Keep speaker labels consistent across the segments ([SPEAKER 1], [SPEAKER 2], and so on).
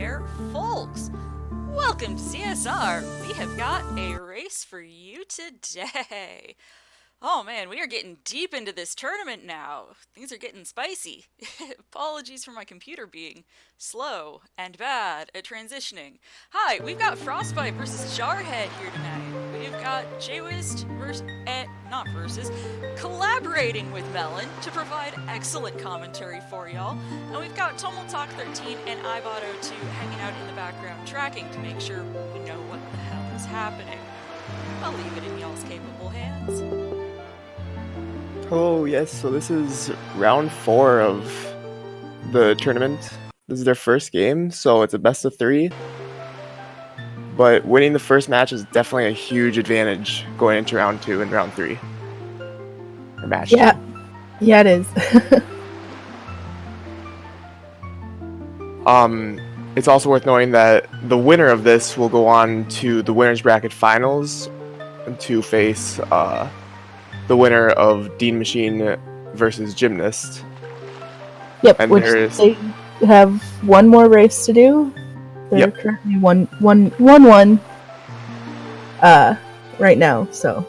[SPEAKER 1] there, folks. Welcome to CSR. We have got a race for you today. Oh man, we are getting deep into this tournament now. Things are getting spicy. Apologies for my computer being slow and bad at transitioning. Hi, we've got Froztbite versus Jarhead here tonight. We've got Jwist collaborating with Melon to provide excellent commentary for y'all. And we've got TWWR13 and iBot02 hanging out in the background tracking to make sure we know what the hell is happening. I'll leave it in y'all's capable hands.
[SPEAKER 2] Oh yes, so this is round 4 of the tournament. This is their first game, so it's a best of 3. But winning the first match is definitely a huge advantage going into round 2 and round 3. Or match.
[SPEAKER 3] Yeah, it is.
[SPEAKER 2] It's also worth knowing that the winner of this will go on to the winners bracket finals to face the winner of Dean Machine versus Gymnast.
[SPEAKER 3] Yep,
[SPEAKER 2] And
[SPEAKER 3] which they have one more race to do. They're currently one right now, so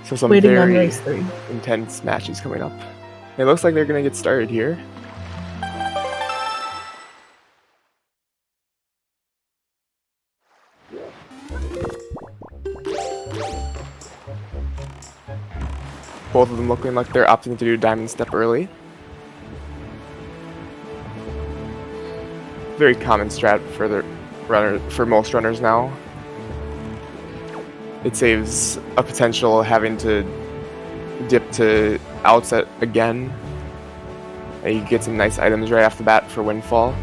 [SPEAKER 2] some
[SPEAKER 3] waiting
[SPEAKER 2] very
[SPEAKER 3] on race 3.
[SPEAKER 2] intense matches coming up. It looks like they're gonna get started here. Both of them looking like they're opting to do Diamond Step early. Very common strat for most runners now. It saves a potential having to dip to outset again. And you get some nice items right off the bat for Windfall.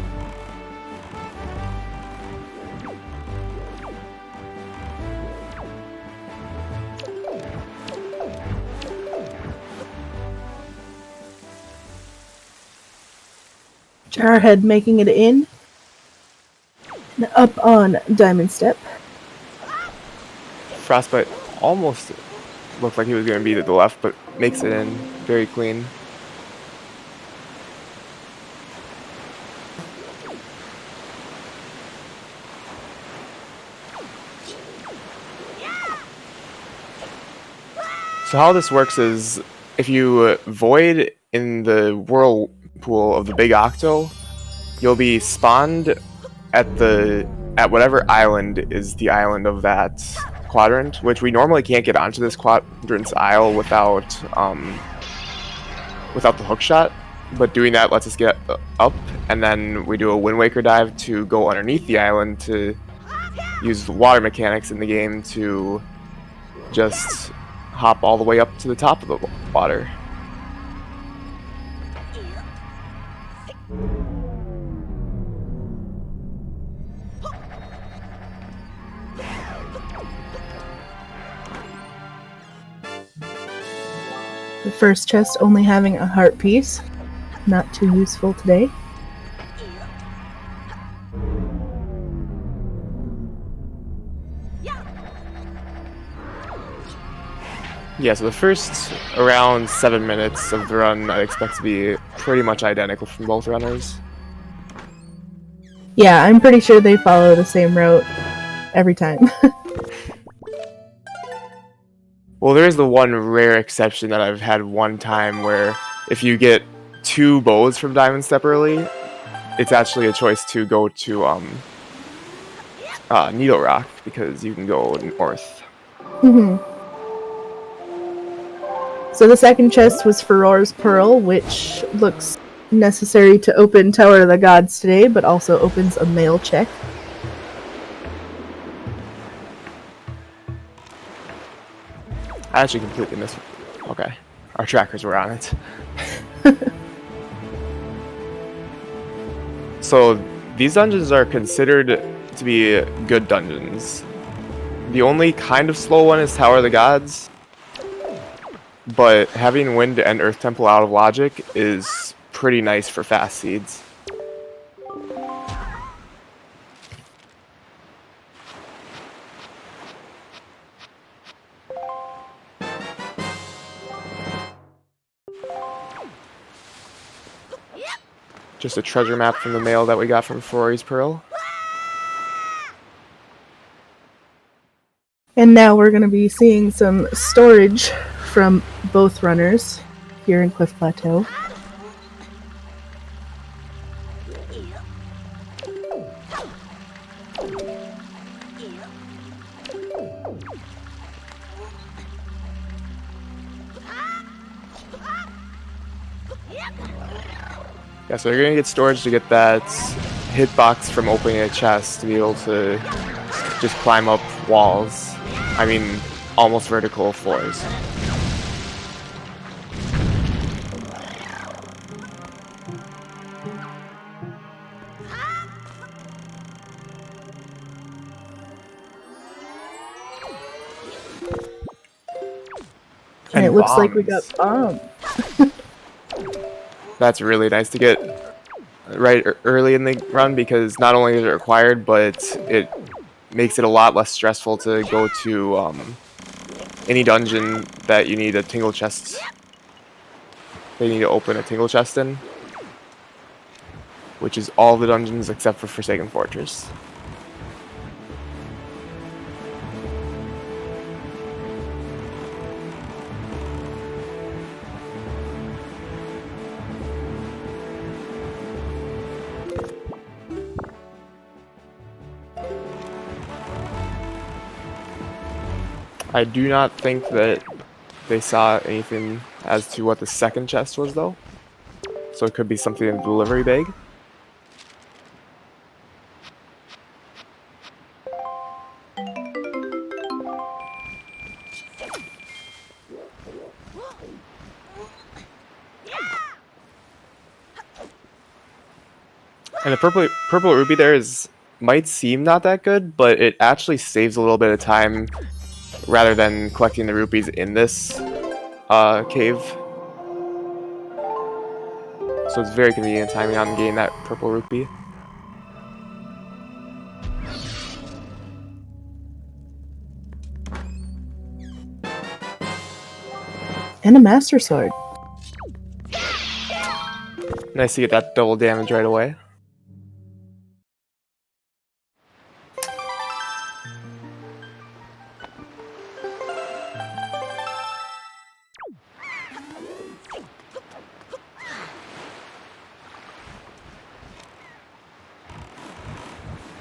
[SPEAKER 3] Jarhead making it in. And up on Diamond Step.
[SPEAKER 2] Frostbite almost looked like he was going to be to the left, but makes it in very clean. So how this works is if you void in the whirlpool of the big octo, you'll be spawned at whatever island is the island of that quadrant, which we normally can't get onto this quadrant's isle without the hook shot, but doing that lets us get up, and then we do a Wind Waker dive to go underneath the island to use the water mechanics in the game to just hop all the way up to the top of the water.
[SPEAKER 3] The first chest only having a heart piece. Not too useful today.
[SPEAKER 2] Yeah, so the first around 7 minutes of the run I expect to be pretty much identical from both runners.
[SPEAKER 3] Yeah, I'm pretty sure they follow the same route every time.
[SPEAKER 2] Well, there is the one rare exception that I've had one time where if you get 2 bows from Diamond Step early, it's actually a choice to go to Needle Rock because you can go north.
[SPEAKER 3] So the second chest was Furor's Pearl, which looks necessary to open Tower of the Gods today, but also opens a mail check.
[SPEAKER 2] I actually completely missed it. Okay. Our trackers were on it. So these dungeons are considered to be good dungeons. The only kind of slow one is Tower of the Gods, but having Wind and Earth Temple out of logic is pretty nice for fast seeds. just a treasure map from the mail that we got from Ferrari's Pearl.
[SPEAKER 3] And now we're going to be seeing some storage from both runners here in Cliff Plateau.
[SPEAKER 2] Yeah, so you're gonna get storage to get that hitbox from opening a chest to be able to just climb up walls. I mean, almost vertical floors.
[SPEAKER 3] And it looks like we
[SPEAKER 2] bombs.
[SPEAKER 3] got bombs.
[SPEAKER 2] That's really nice to get right early in the run because not only is it required, but it makes it a lot less stressful to go to any dungeon that you need a tingle chest. They need to open a tingle chest in, which is all the dungeons except for Forsaken Fortress. I do not think that they saw anything as to what the second chest was, though. So it could be something in the delivery bag. And the purple ruby there might seem not that good, but it actually saves a little bit of time rather than collecting the rupees in this cave. So it's very convenient timing on getting that purple rupee.
[SPEAKER 3] And a Master Sword.
[SPEAKER 2] Nice to get that double damage right away.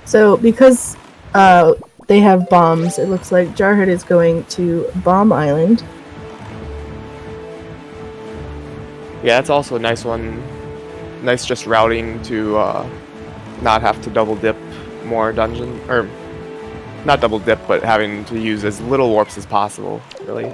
[SPEAKER 3] So because they have bombs, it looks like Jarhead is going to Bomb Island.
[SPEAKER 2] Yeah, that's also a nice one. Nice just routing to not have to double dip more dungeon, or not double dip, but having to use as little warps as possible, really.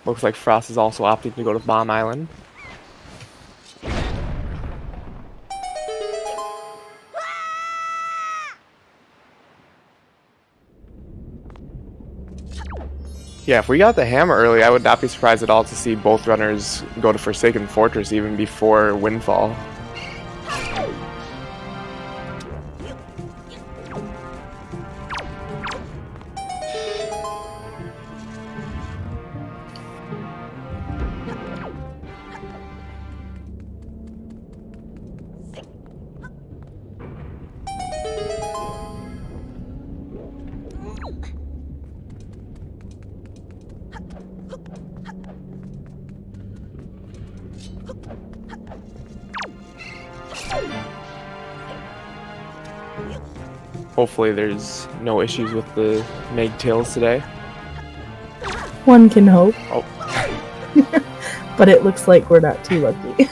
[SPEAKER 2] Looks like Frost is also opting to go to Bomb Island. Yeah, if we got the hammer early, I would not be surprised at all to see both runners go to Forsaken Fortress even before Windfall. Hopefully there's no issues with the Meg tails today.
[SPEAKER 3] One can hope.
[SPEAKER 2] Oh.
[SPEAKER 3] But it looks like we're not too lucky.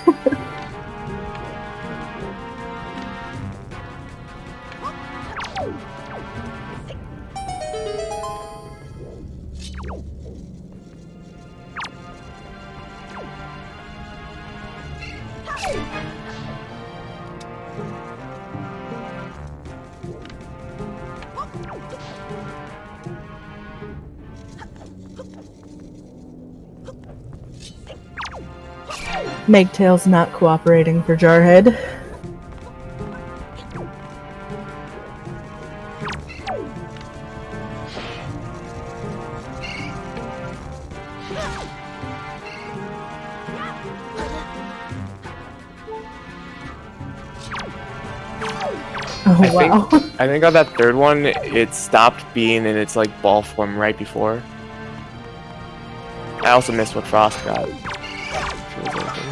[SPEAKER 3] Megtail's not cooperating for Jarhead. wow.
[SPEAKER 2] I think on that third one, it stopped being in its like ball form right before. I also missed what Frost got. If it was anything.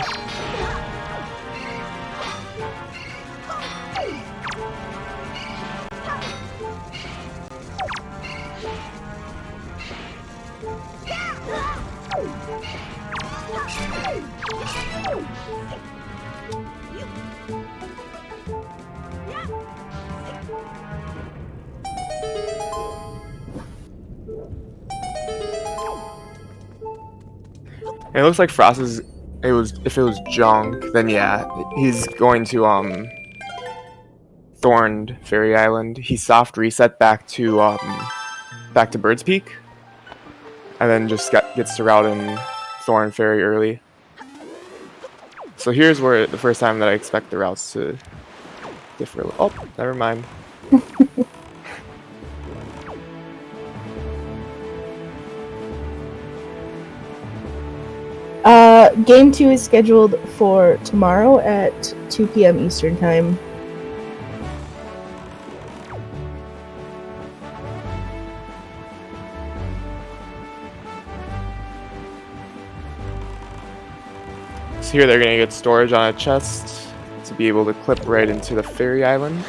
[SPEAKER 2] It looks like Frost is. If it was junk, then yeah, he's going to Thorned Fairy Island. He soft reset back to Bird's Peak, and then just gets to route in Thorn Fairy early. So here's where the first time that I expect the routes to differ. Oh, never mind.
[SPEAKER 3] Game 2 is scheduled for tomorrow at 2 p.m. Eastern Time.
[SPEAKER 2] So here they're gonna get storage on a chest to be able to clip right into the Fairy Island.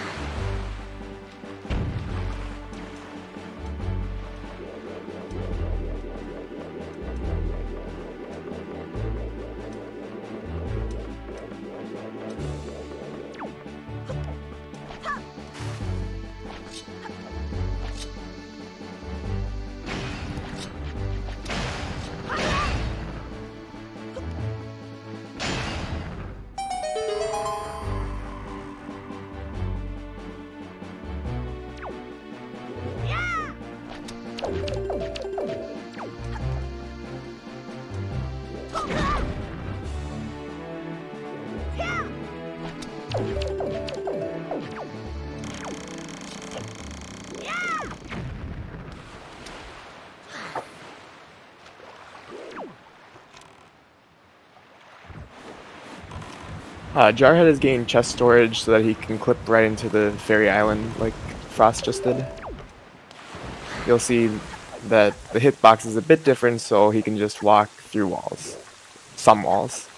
[SPEAKER 2] Jarhead is getting chest storage so that he can clip right into the Fairy Island like Frost just did. You'll see that the hitbox is a bit different, so he can just walk through walls. Some walls.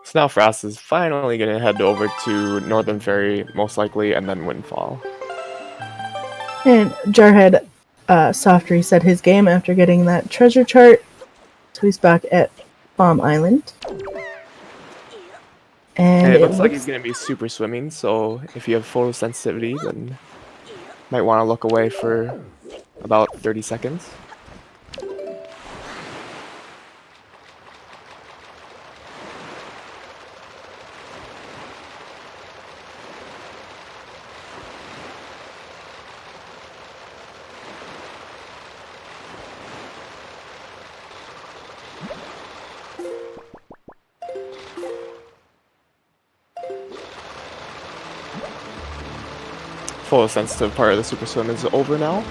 [SPEAKER 2] So now Frost is finally going to head over to Northern Fairy, most likely, and then Windfall.
[SPEAKER 3] And Jarhead soft reset his game after getting that treasure chart. So he's back at Bomb Island. And
[SPEAKER 2] it looks like he's going to be super swimming, so if you have photosensitivity, then you might want to look away for about 30 seconds. Photosensitive part of the super swim is over now.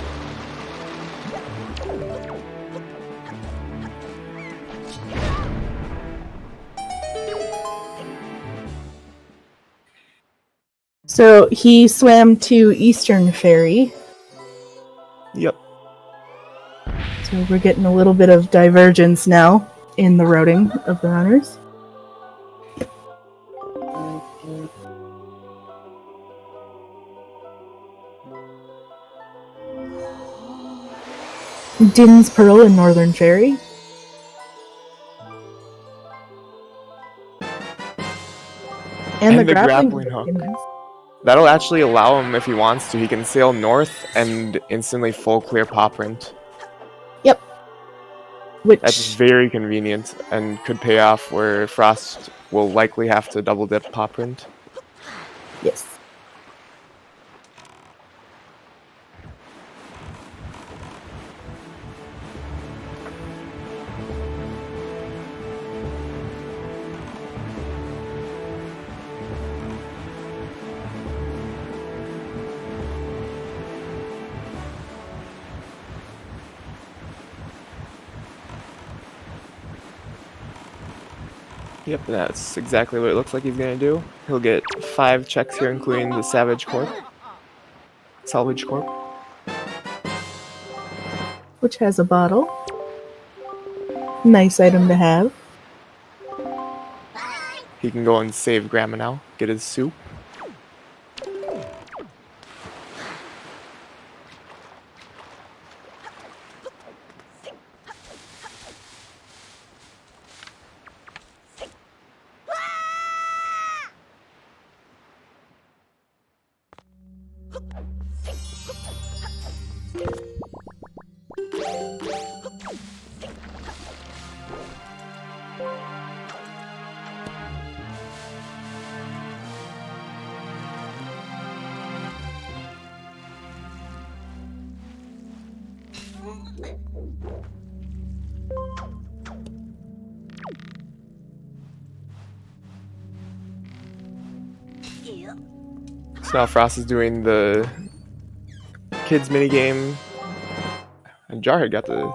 [SPEAKER 3] So he swam to Eastern Fairy.
[SPEAKER 2] Yep.
[SPEAKER 3] So we're getting a little bit of divergence now in the routing of the runners. Din's Pearl in Northern Fairy. And the grappling hook.
[SPEAKER 2] That'll actually allow him, if he wants to, he can sail north and instantly full clear Pop Print.
[SPEAKER 3] Yep.
[SPEAKER 2] That's
[SPEAKER 3] Which,
[SPEAKER 2] very convenient and could pay off where Frost will likely have to double dip Paw Print.
[SPEAKER 3] yes.
[SPEAKER 2] Yep, that's exactly what it looks like he's gonna do. He'll get 5 checks here, including the Salvage Corp. Salvage Corp.
[SPEAKER 3] Which has a bottle. Nice item to have.
[SPEAKER 2] He can go and save Grandma now, get his soup. So now Frost is doing the kids minigame, and Jarhead got the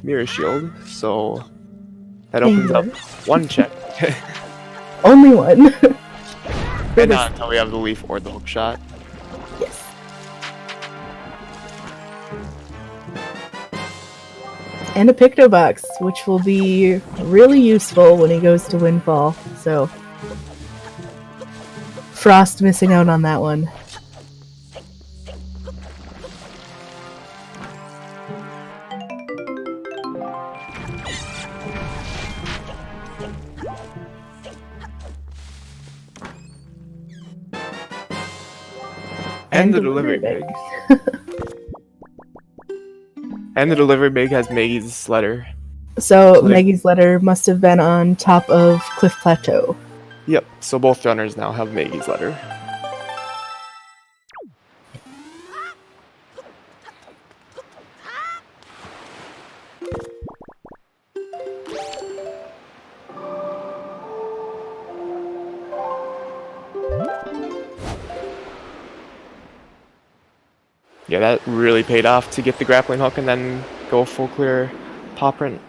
[SPEAKER 2] mirror shield, so that opens up one check.
[SPEAKER 3] Only one.
[SPEAKER 2] And not until we have the leaf or the hook shot.
[SPEAKER 3] Yes. And a Picto Box, which will be really useful when he goes to Windfall. So, Frost missing out on that one.
[SPEAKER 2] And the delivery bag. And the delivery bag has Maggie's letter.
[SPEAKER 3] So Maggie's letter must have been on top of Cliff Plateau.
[SPEAKER 2] Yep, so both runners now have Maggie's letter. Yeah, that really paid off to get the grappling hook and then go full clear paw print.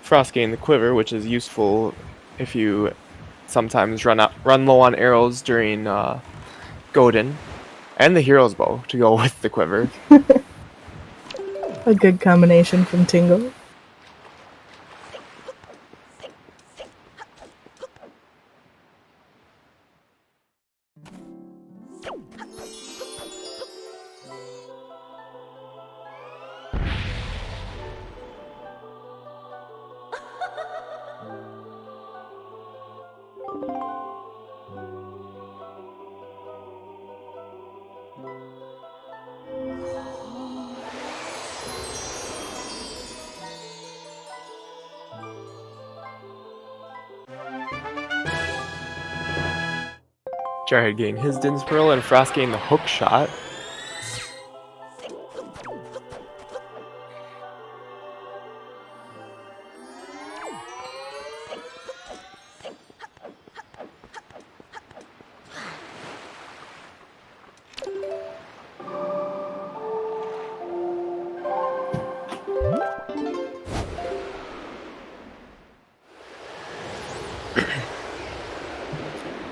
[SPEAKER 2] Frost gained the quiver, which is useful if you sometimes run low on arrows during Godin, and the hero's bow to go with the quiver.
[SPEAKER 3] A good combination from Tingle.
[SPEAKER 2] Jarhead gained his Din's Pearl, and Frost gained the hook shot.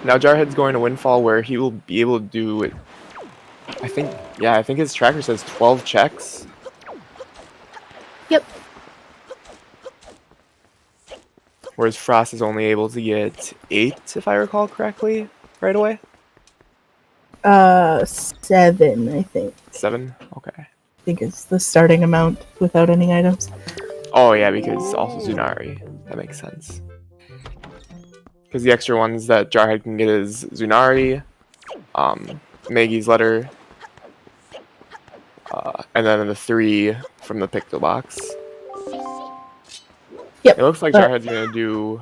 [SPEAKER 2] Now Jarhead's going to Windfall, where he will be able to do it. I think his tracker says 12 checks.
[SPEAKER 3] Yep.
[SPEAKER 2] whereas Frost is only able to get 8, if I recall correctly, right away.
[SPEAKER 3] 7, I think.
[SPEAKER 2] 7? Okay.
[SPEAKER 3] I think it's the starting amount without any items.
[SPEAKER 2] Oh yeah, because also Zunari. That makes sense. Because the extra ones that Jarhead can get is Zunari, Maggie's letter, and then the 3 from the Picto box.
[SPEAKER 3] Yep.
[SPEAKER 2] It looks like
[SPEAKER 3] but
[SPEAKER 2] Jarhead's gonna do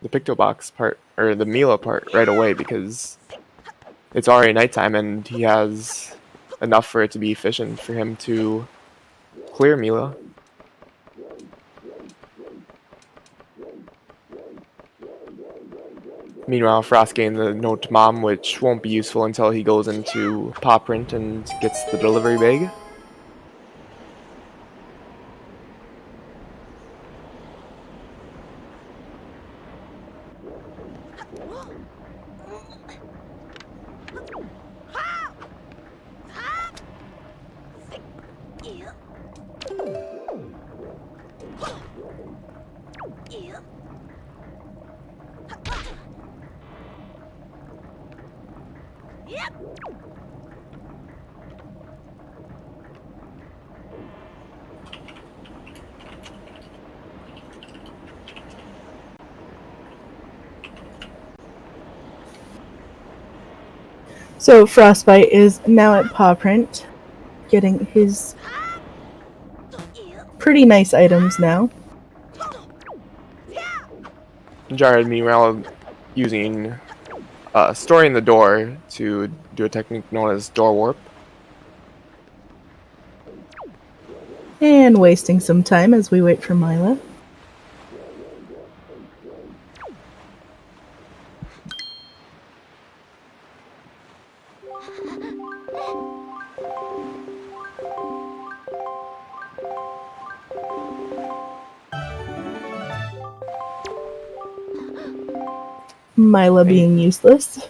[SPEAKER 2] the Picto box part, or the Mila part, right away because it's already nighttime and he has enough for it to be efficient for him to clear Mila. Meanwhile, Frost gained the note to Mom, which won't be useful until he goes into Paw Print and gets the delivery bag.
[SPEAKER 3] So Frostbite is now at Paw Print, getting his pretty nice items now.
[SPEAKER 2] Jarhead, meanwhile, using storing the door to do a technique known as door warp.
[SPEAKER 3] And wasting some time as we wait for Mila. Mila being useless.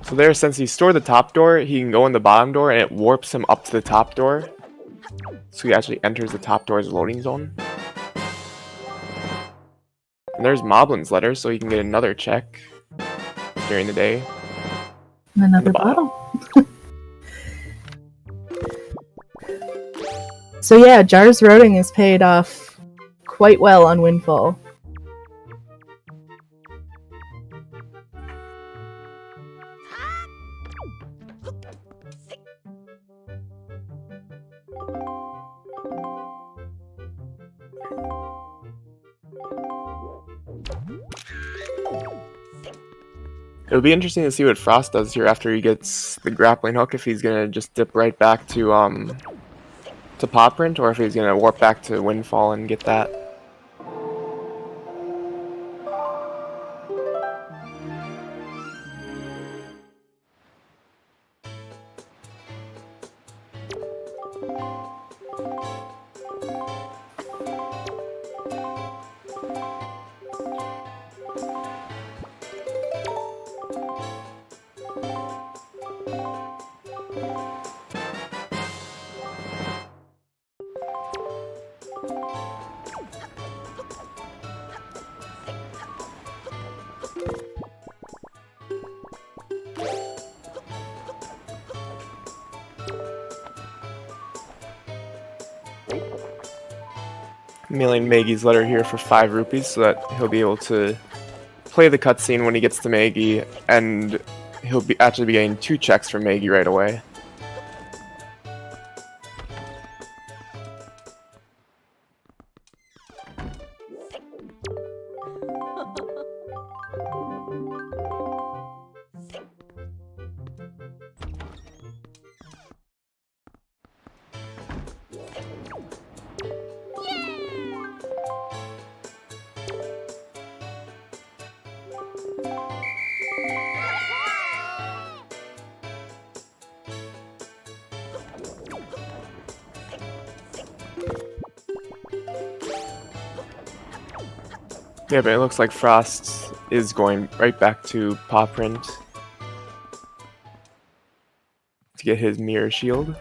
[SPEAKER 2] So there, since he stored the top door, he can go in the bottom door and it warps him up to the top door. So he actually enters the top door's loading zone. And there's Moblin's letter, so he can get another check during the day.
[SPEAKER 3] Another bottle. So yeah, Jar's routing is paid off quite well on Windfall.
[SPEAKER 2] It'll be interesting to see what Frost does here after he gets the grappling hook, if he's gonna just dip right back to Paw Print, or if he's gonna warp back to Windfall and get that. Mailing Maggie's letter here for 5 rupees so that he'll be able to play the cutscene when he gets to Maggie, and he'll actually be getting 2 checks from Maggie right away. Yeah, but it looks like Frost is going right back to Paw Print. to get his mirror shield.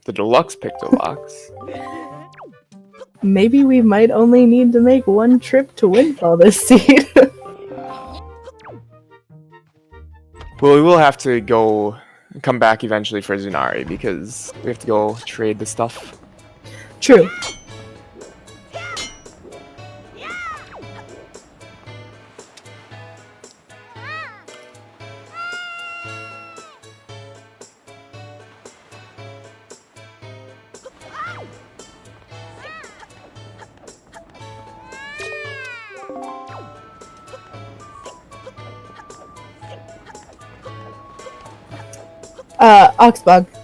[SPEAKER 2] The deluxe Picto Box.
[SPEAKER 3] Maybe we might only need to make one trip to Windfall this seed.
[SPEAKER 2] Well, we will have to come back eventually for Zunari because we have to go trade the stuff.
[SPEAKER 3] True.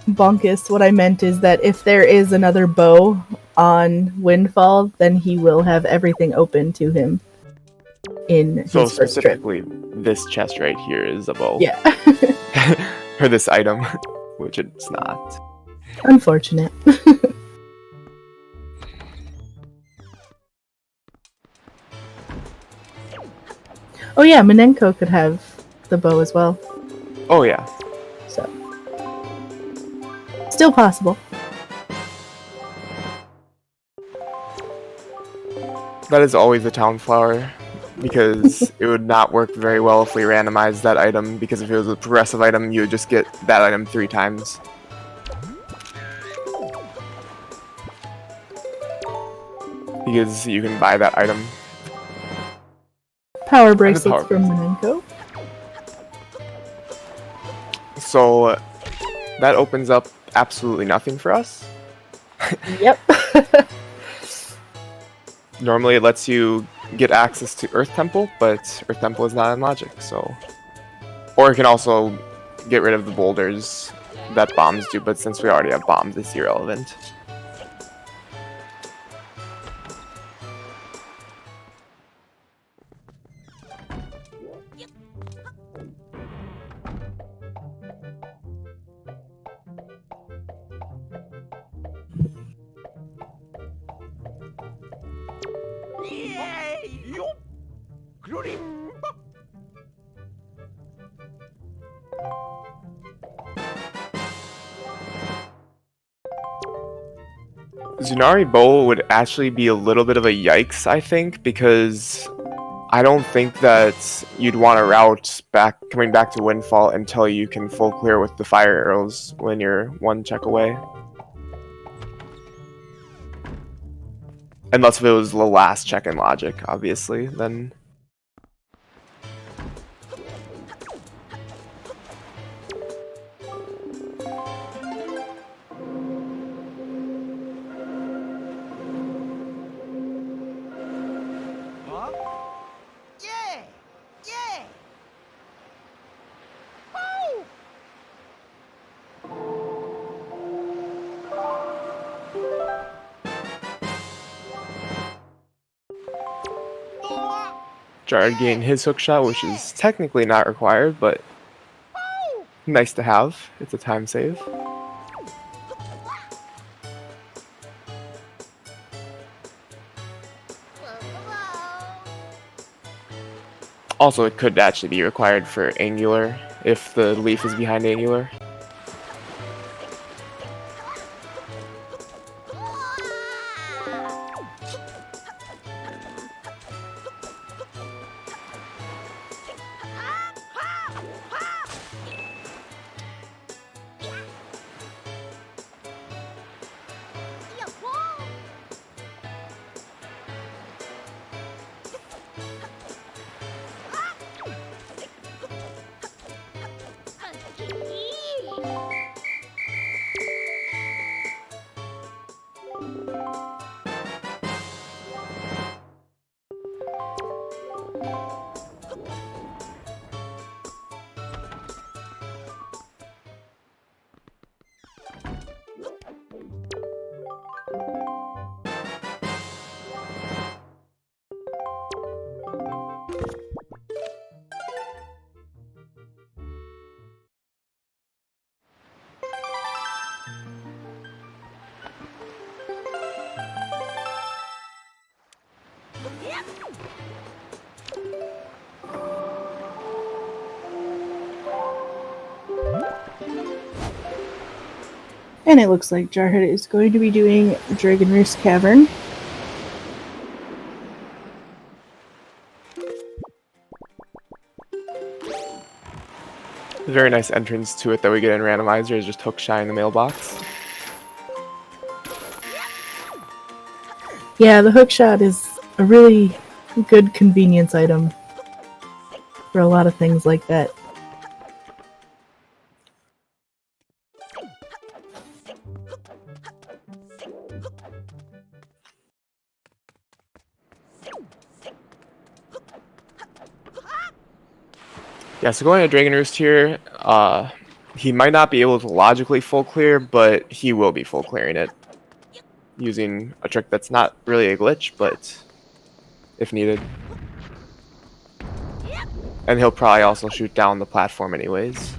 [SPEAKER 3] Bonkus, what I meant is that if there is another bow on Windfall, then he will have everything open to him in his
[SPEAKER 2] So
[SPEAKER 3] first trip.
[SPEAKER 2] specifically, this chest right here is a bow.
[SPEAKER 3] Yeah.
[SPEAKER 2] Or this item, which it's not.
[SPEAKER 3] Unfortunate. Oh yeah, Minenko could have the bow as well.
[SPEAKER 2] Oh yeah.
[SPEAKER 3] So still possible.
[SPEAKER 2] That is always a town flower, because it would not work very well if we randomized that item, because if it was a progressive item, you would just get that item 3 times. Because you can buy that item.
[SPEAKER 3] Power bracelets from Minenko.
[SPEAKER 2] So that opens up absolutely nothing for us.
[SPEAKER 3] Yep.
[SPEAKER 2] Normally it lets you get access to Earth Temple, but Earth Temple is not in Logic, so... Or it can also get rid of the boulders that bombs do, but since we already have bombs, it's irrelevant. Zunari Bowl would actually be a little bit of a yikes, I think, because I don't think that you'd want to route coming back to Windfall until you can full clear with the fire arrows when you're 1 check away. Unless if it was the last check in Logic, obviously, then... Jarhead gained his hookshot, which is technically not required, but nice to have. It's a time save. Also, it could actually be required for Angular, if the leaf is behind Angular.
[SPEAKER 3] And it looks like Jarhead is going to be doing Dragon Roost Cavern.
[SPEAKER 2] A very nice entrance to it that we get in Randomizer is just hook shy in the mailbox.
[SPEAKER 3] Yeah, the hookshot is a really good convenience item for a lot of things like that.
[SPEAKER 2] Yeah, so going to Dragon Roost here, he might not be able to logically full clear, but he will be full clearing it. Using a trick that's not really a glitch, but if needed. And he'll probably also shoot down the platform anyways.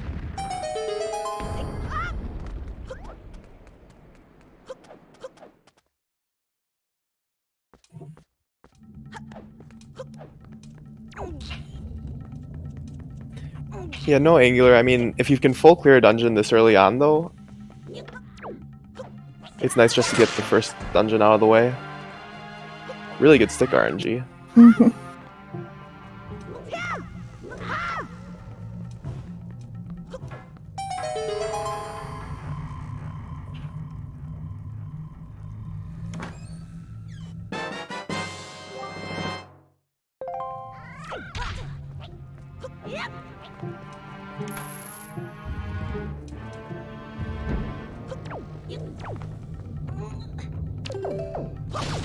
[SPEAKER 2] Yeah, no angular. I mean, if you can full clear a dungeon this early on, though, it's nice just to get the first dungeon out of the way. Really good stick RNG.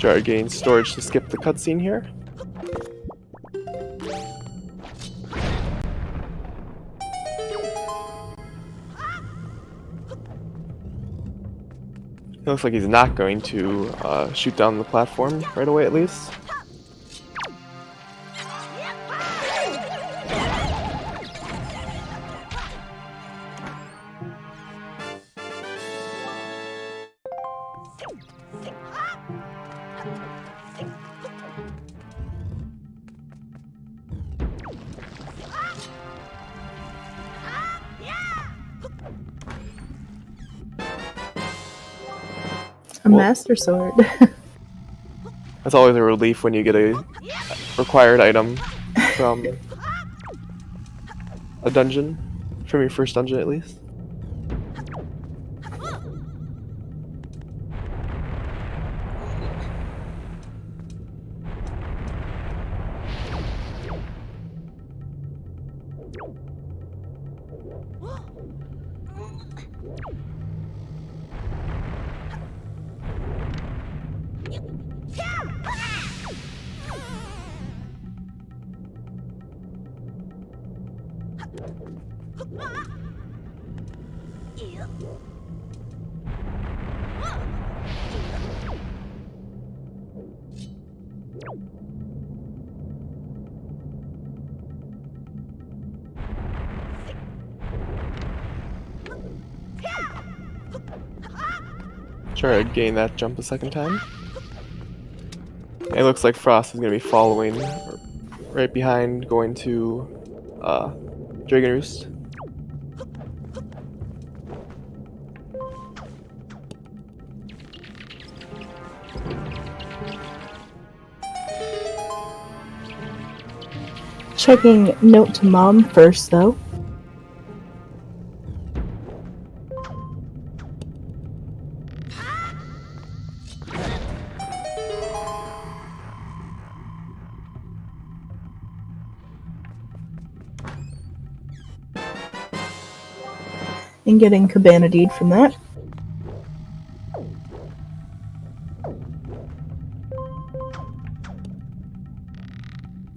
[SPEAKER 2] Jarhead gains storage to skip the cutscene here. It looks like he's not going to shoot down the platform right away, at least.
[SPEAKER 3] A Master Sword.
[SPEAKER 2] That's always a relief when you get a required item from a dungeon, from your first dungeon at least. Sure, I'd gain that jump a second time. It looks like Frost is going to be following right behind, going to Dragon Roost.
[SPEAKER 3] Checking note to mom first, though. And getting Cabana Deed from that.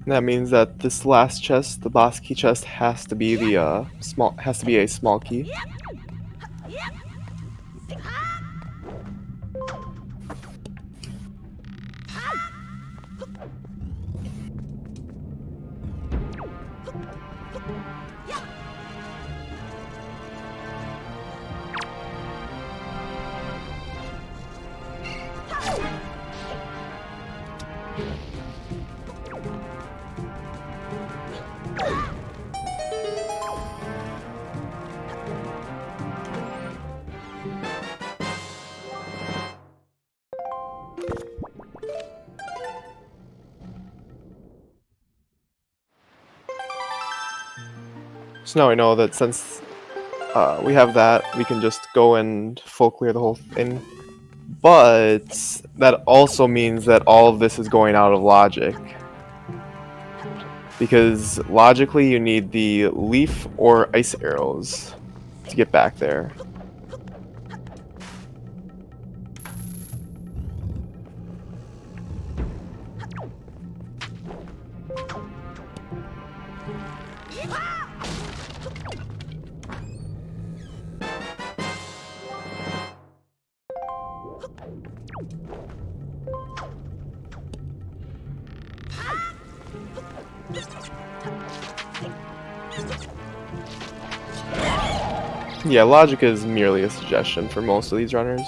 [SPEAKER 2] And that means that this last chest, the boss key chest, has to be the a small key. So now we know that since we have that, we can just go and full clear the whole thing. But that also means that all of this is going out of logic. Because logically you need the leaf or ice arrows to get back there. Yeah, logic is merely a suggestion for most of these runners.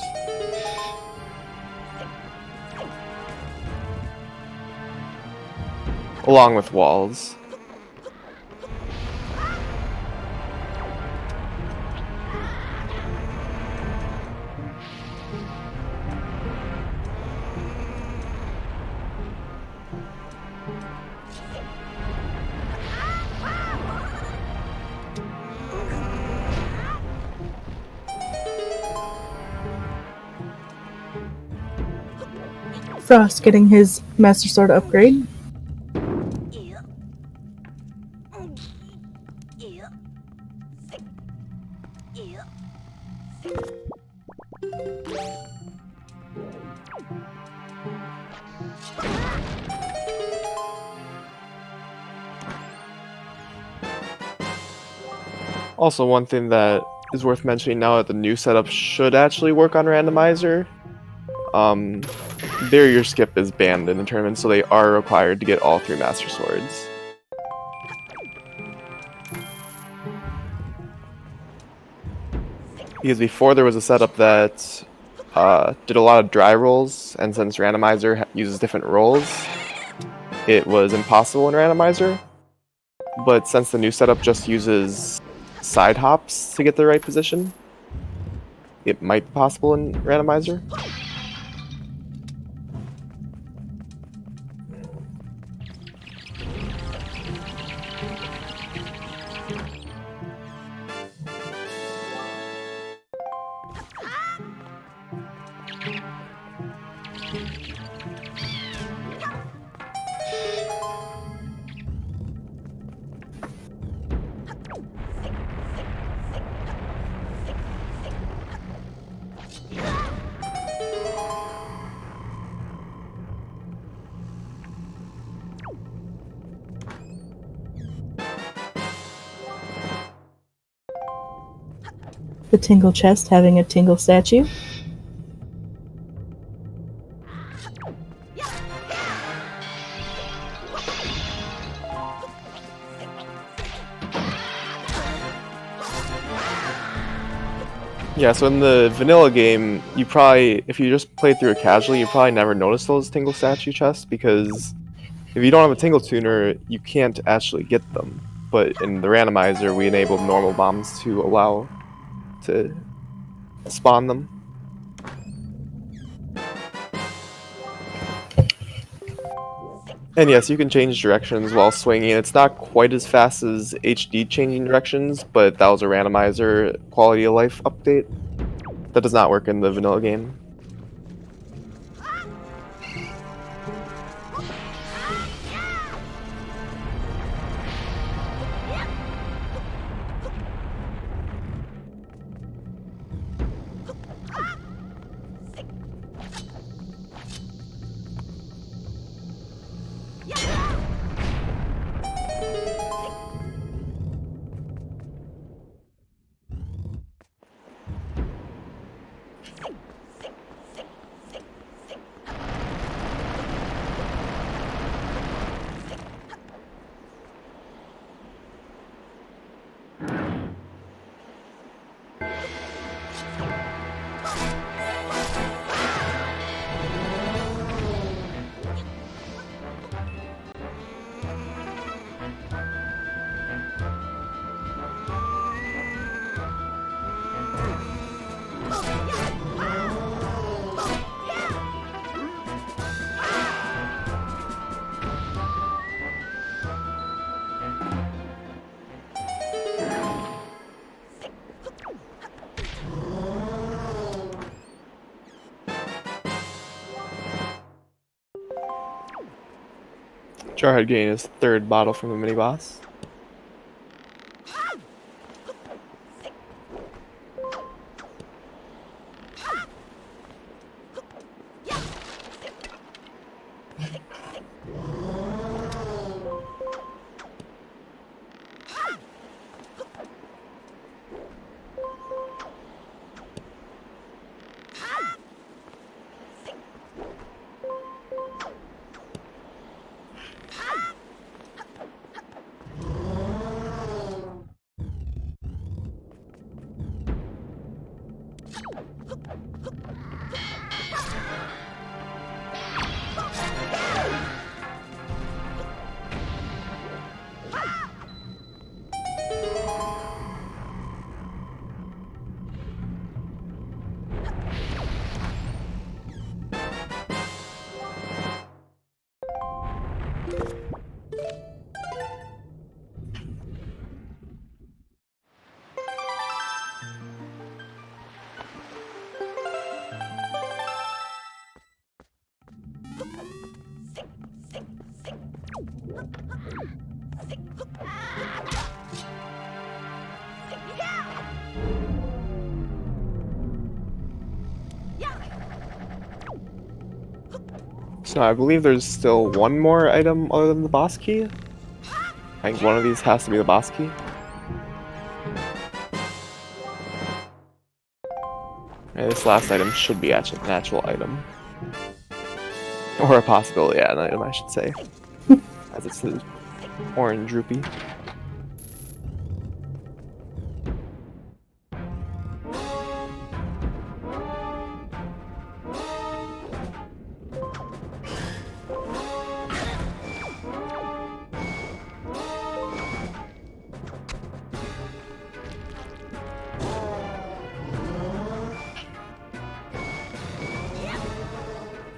[SPEAKER 2] Along with walls.
[SPEAKER 3] Frost getting his Master Sword upgrade.
[SPEAKER 2] Also, one thing that is worth mentioning now that the new setup should actually work on randomizer. Barrier skip is banned in the tournament, so they are required to get all 3 Master Swords. Because before there was a setup that did a lot of dry rolls, and since randomizer uses different rolls, it was impossible in randomizer. But since the new setup just uses side hops to get the right position, it might be possible in randomizer.
[SPEAKER 3] The Tingle chest having a Tingle statue.
[SPEAKER 2] Yeah, so in the vanilla game, you probably, if you just play through it casually, you probably never notice those Tingle statue chests, because if you don't have a Tingle tuner, you can't actually get them. But in the randomizer, we enabled normal bombs to allow to spawn them. And yes, you can change directions while swinging. It's not quite as fast as HD changing directions, but that was a randomizer quality of life update. That does not work in the vanilla game. Jarhead getting his third bottle from the mini boss. So I believe there's still one more item other than the boss key. I think one of these has to be the boss key. And this last item should be actually an actual item. Or a possibility, yeah, an item I should say. As it's the orange rupee.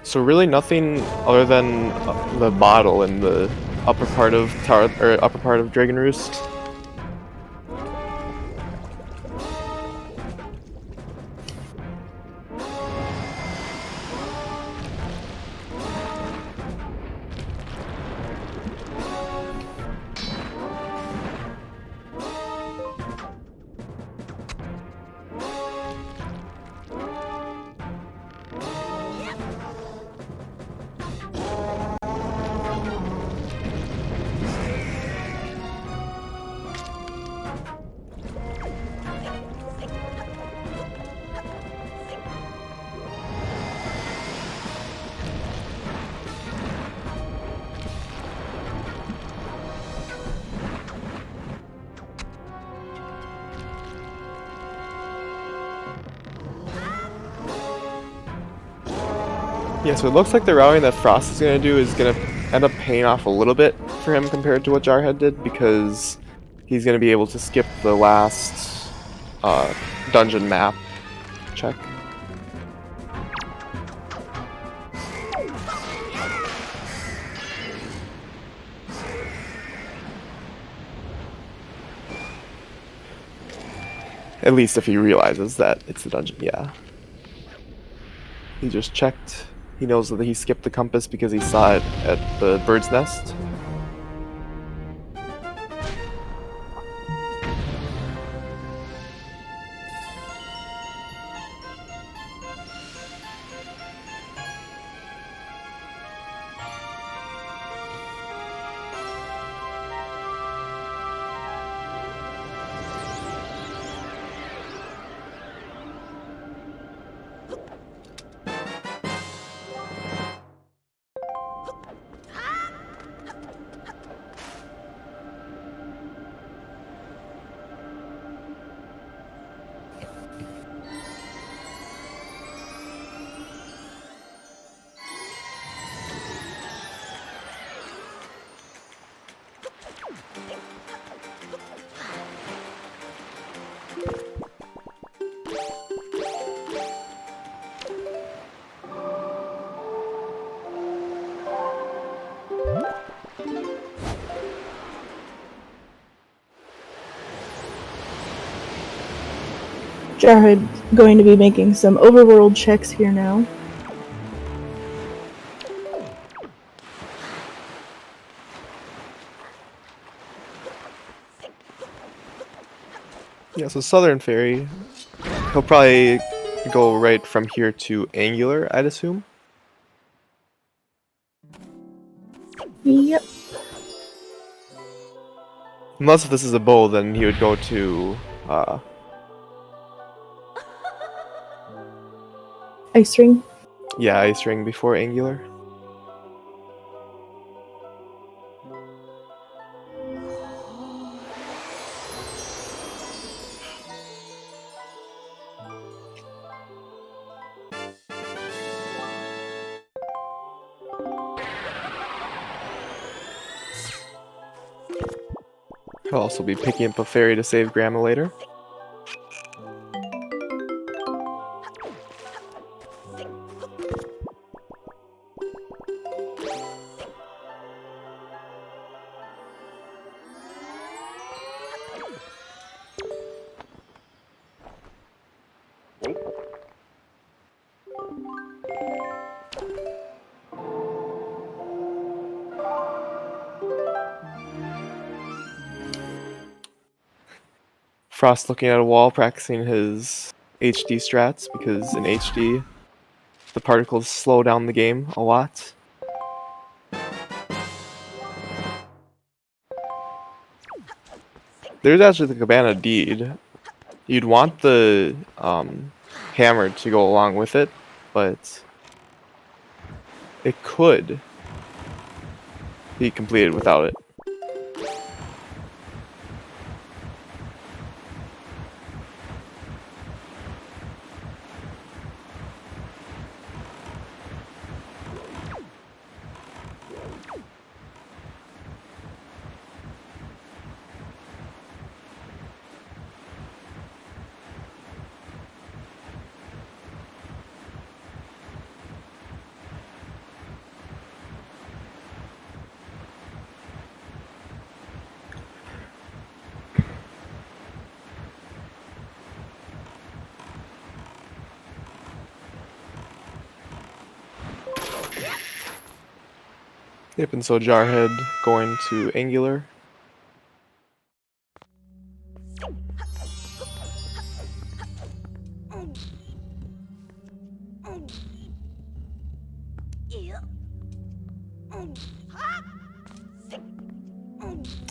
[SPEAKER 2] So really nothing other than the bottle in the upper part of Tower, or upper part of Dragon Roost. Yeah, so it looks like the routing that Frost is going to do is going to end up paying off a little bit for him compared to what Jarhead did, because he's going to be able to skip the last dungeon map check. At least if he realizes that it's the dungeon, yeah. He just checked. He knows that he skipped the compass because he saw it at the bird's nest.
[SPEAKER 3] Jarhead going to be making some overworld checks here now.
[SPEAKER 2] Yeah, so Southern Fairy, he'll probably go right from here to Angular, I'd assume.
[SPEAKER 3] Yep.
[SPEAKER 2] Unless if this is a bowl, then he would go to
[SPEAKER 3] Ice ring.
[SPEAKER 2] yeah, Ice Ring before Angular. He'll also be picking up a fairy to save Grandma later. Frost looking at a wall, practicing his HD strats, because in HD, the particles slow down the game a lot. There's actually the Cabana Deed. You'd want the hammer to go along with it, but it could be completed without it. Yep, and so Jarhead going to Angular.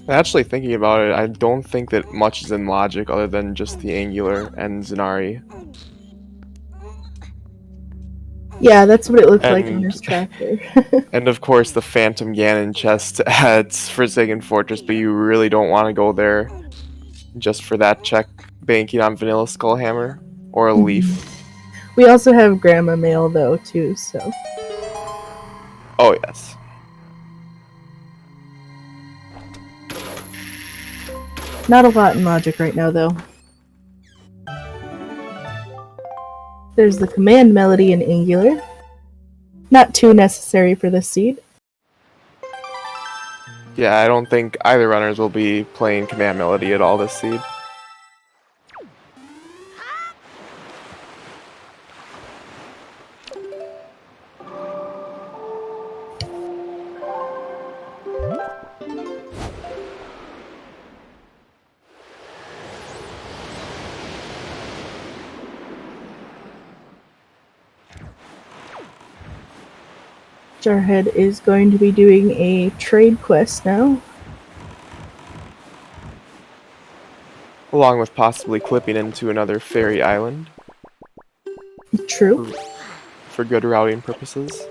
[SPEAKER 2] Actually, thinking about it, I don't think that much is in logic other than just the Angular and Zenari.
[SPEAKER 3] Yeah, that's what it looked like in
[SPEAKER 2] And
[SPEAKER 3] this tracker.
[SPEAKER 2] and of course the Phantom Ganon chest at Forsaken Fortress, but you really don't want to go there just for that check banking on Vanilla Skull Hammer or a Leaf.
[SPEAKER 3] We also have Grandma Mail though too, so
[SPEAKER 2] Oh yes.
[SPEAKER 3] not a lot in logic right now though. There's the command melody in Angular. Not too necessary for this seed.
[SPEAKER 2] Yeah, I don't think either runners will be playing Command Melody at all this seed.
[SPEAKER 3] Jarhead is going to be doing a trade quest now.
[SPEAKER 2] Along with possibly clipping into another fairy island
[SPEAKER 3] True.
[SPEAKER 2] for good routing purposes.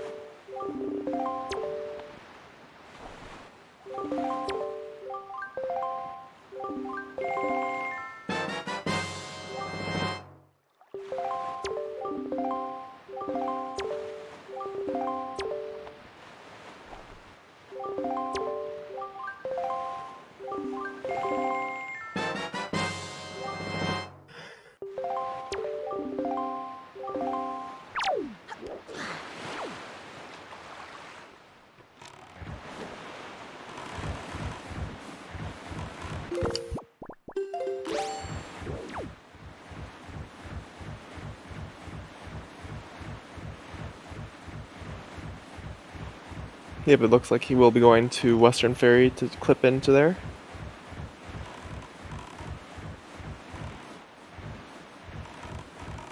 [SPEAKER 2] Yep, it looks like he will be going to Western Ferry to clip into there.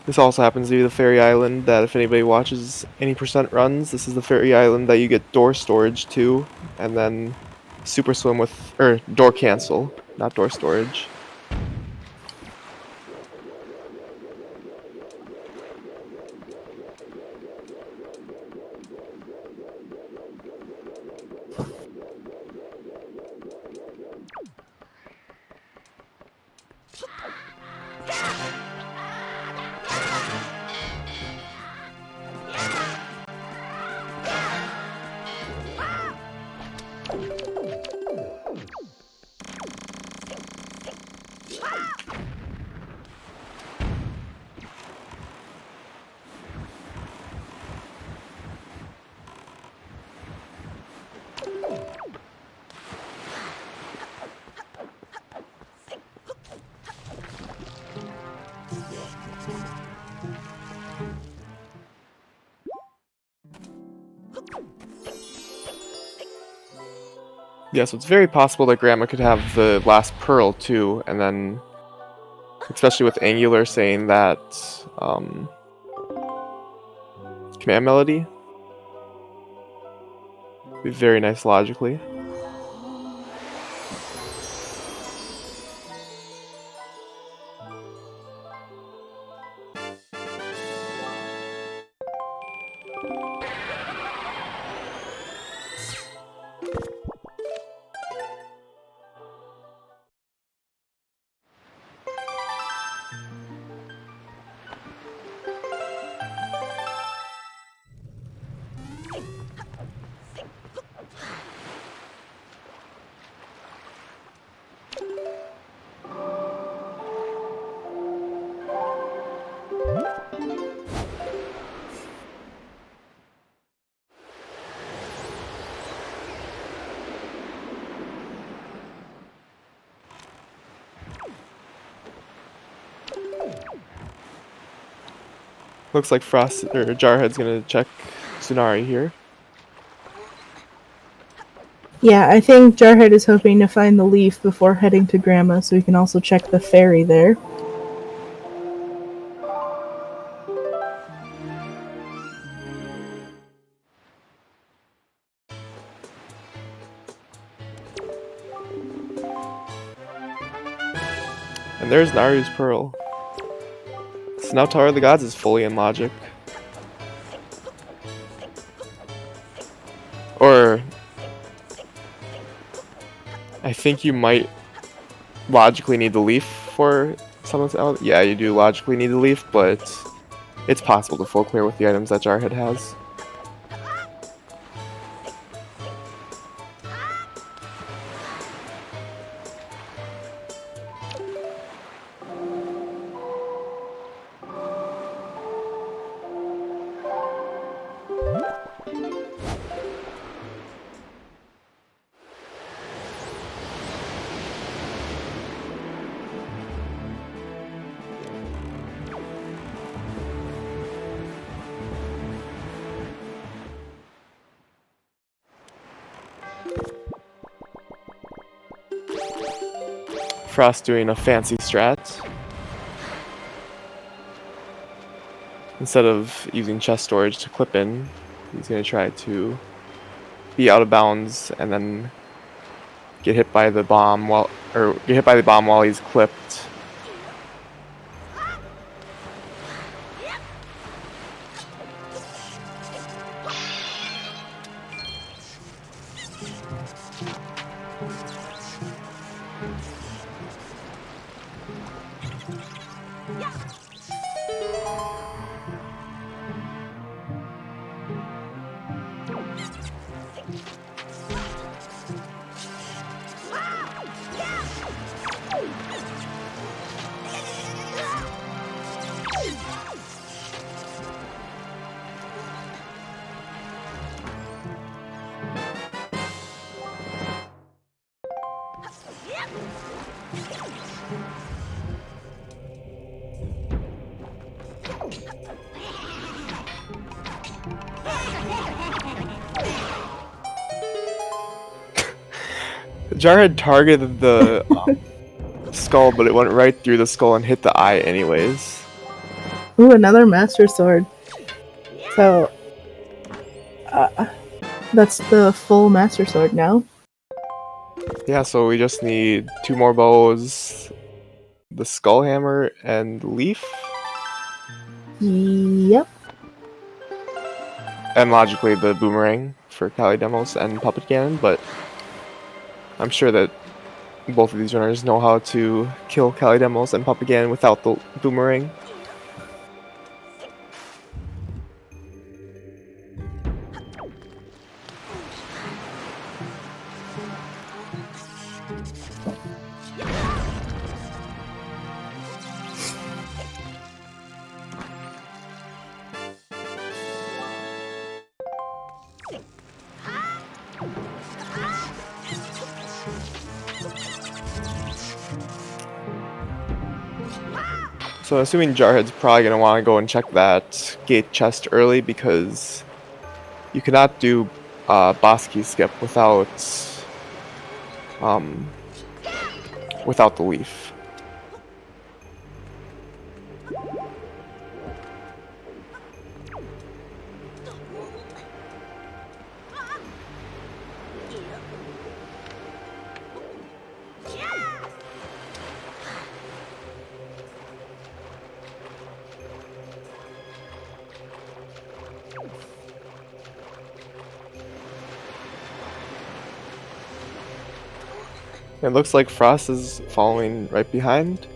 [SPEAKER 2] This also happens to be the fairy island that if anybody watches any percent runs, this is the fairy island that you get door storage to, and then super swim with, or door cancel, not door storage. Yeah, so it's very possible that Grandma could have the last pearl too, and then, especially with Angular saying that command melody, be very nice logically. Looks like Frost or Jarhead's gonna check Tsunari here.
[SPEAKER 3] Yeah, I think Jarhead is hoping to find the leaf before heading to Grandma, so we can also check the ferry there.
[SPEAKER 2] And there's Naru's pearl. So now Tower of the Gods is fully in logic. Or I think you might logically need the leaf for someone's out. Yeah, you do logically need the leaf, but it's possible to full clear with the items that Jarhead has. Frost doing a fancy strat. Instead of using chest storage to clip in, he's going to try to be out of bounds and then get hit by the bomb while he's clipped. Jarhead targeted the skull, but it went right through the skull and hit the eye anyways.
[SPEAKER 3] Ooh, another Master Sword. So, that's the full Master Sword now.
[SPEAKER 2] Yeah, so we just need 2 more bows, the Skull Hammer, and Leaf.
[SPEAKER 3] Yep.
[SPEAKER 2] And logically the Boomerang for Calidemos and Puppet Cannon, but I'm sure that both of these runners know how to kill Calidemos and Puppet Cannon without the Boomerang. So assuming Jarhead's probably going to want to go and check that gate chest early because you cannot do boss key skip without the leaf. It looks like Frost is following right behind.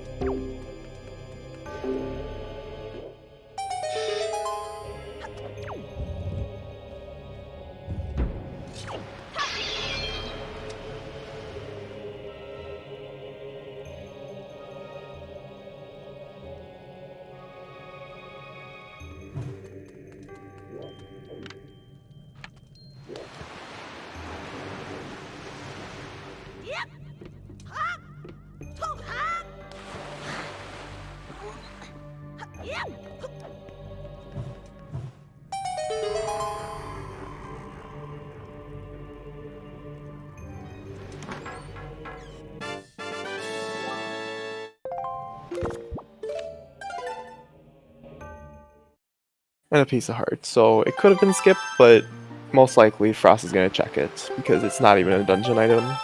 [SPEAKER 2] And a piece of heart. So it could have been skipped, but most likely Frost is going to check it because it's not even a dungeon item.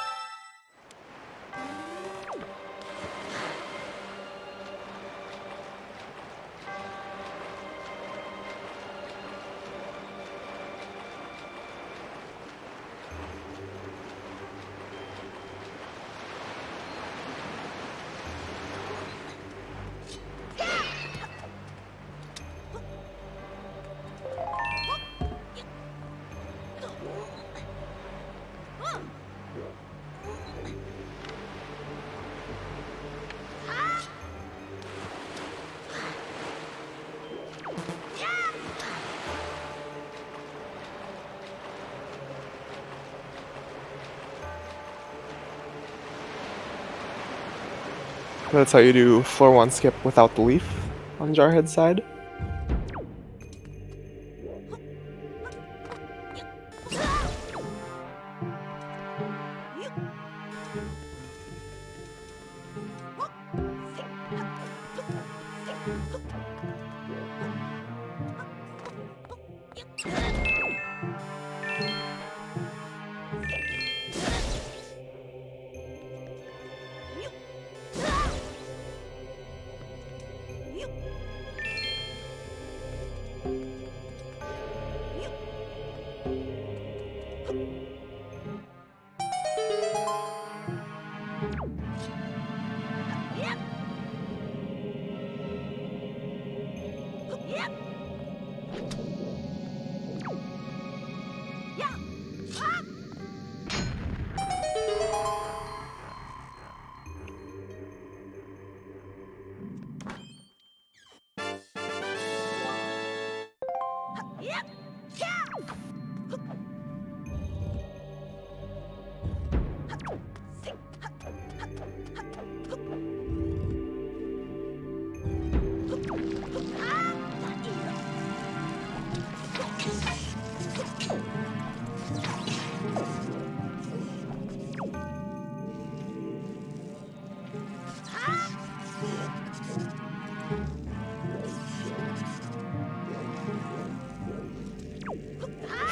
[SPEAKER 2] That's how you do floor 1 skip without the leaf on Jarhead's side.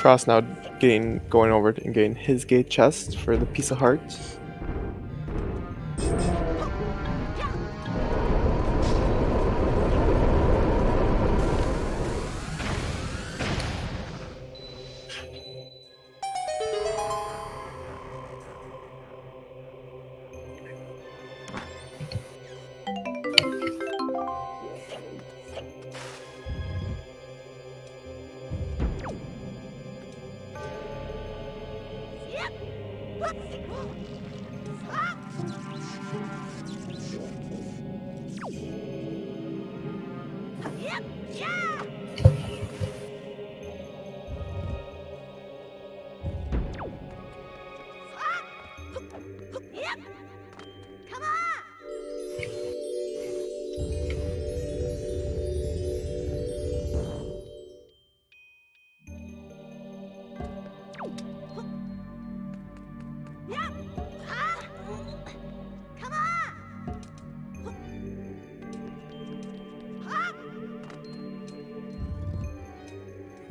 [SPEAKER 2] Cross now going over and getting his gate chest for the piece of heart.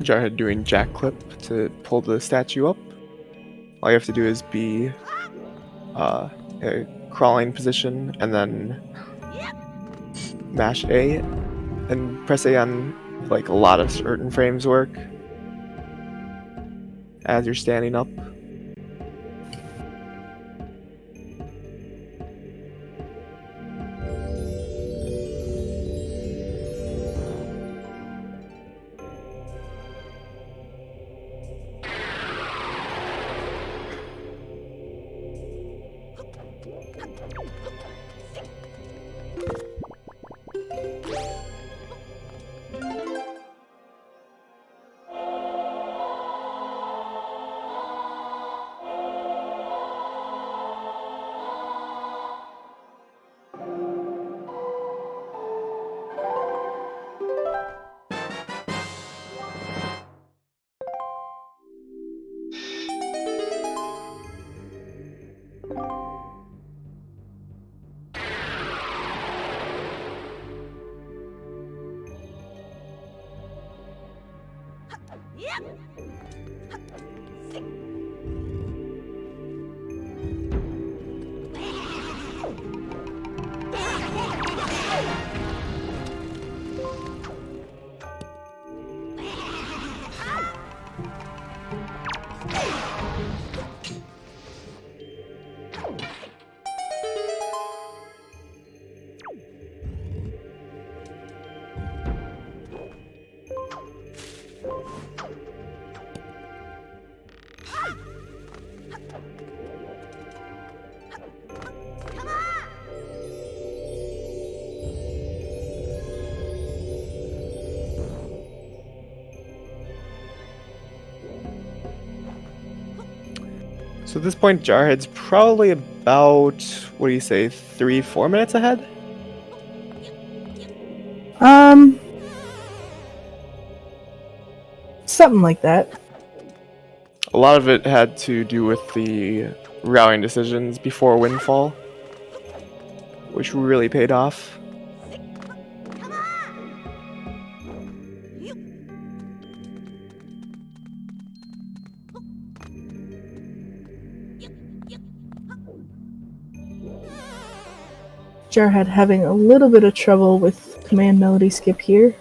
[SPEAKER 2] Jarhead doing jack clip to pull the statue up. All you have to do is be a crawling position and then mash A and press A on like a lot of certain frames work as you're standing up. So at this point, Jarhead's probably about, what do you say, 3-4 minutes ahead?
[SPEAKER 3] Something like that.
[SPEAKER 2] A lot of it had to do with the routing decisions before Windfall, which really paid off.
[SPEAKER 3] Jarhead having a little bit of trouble with command melody skip here.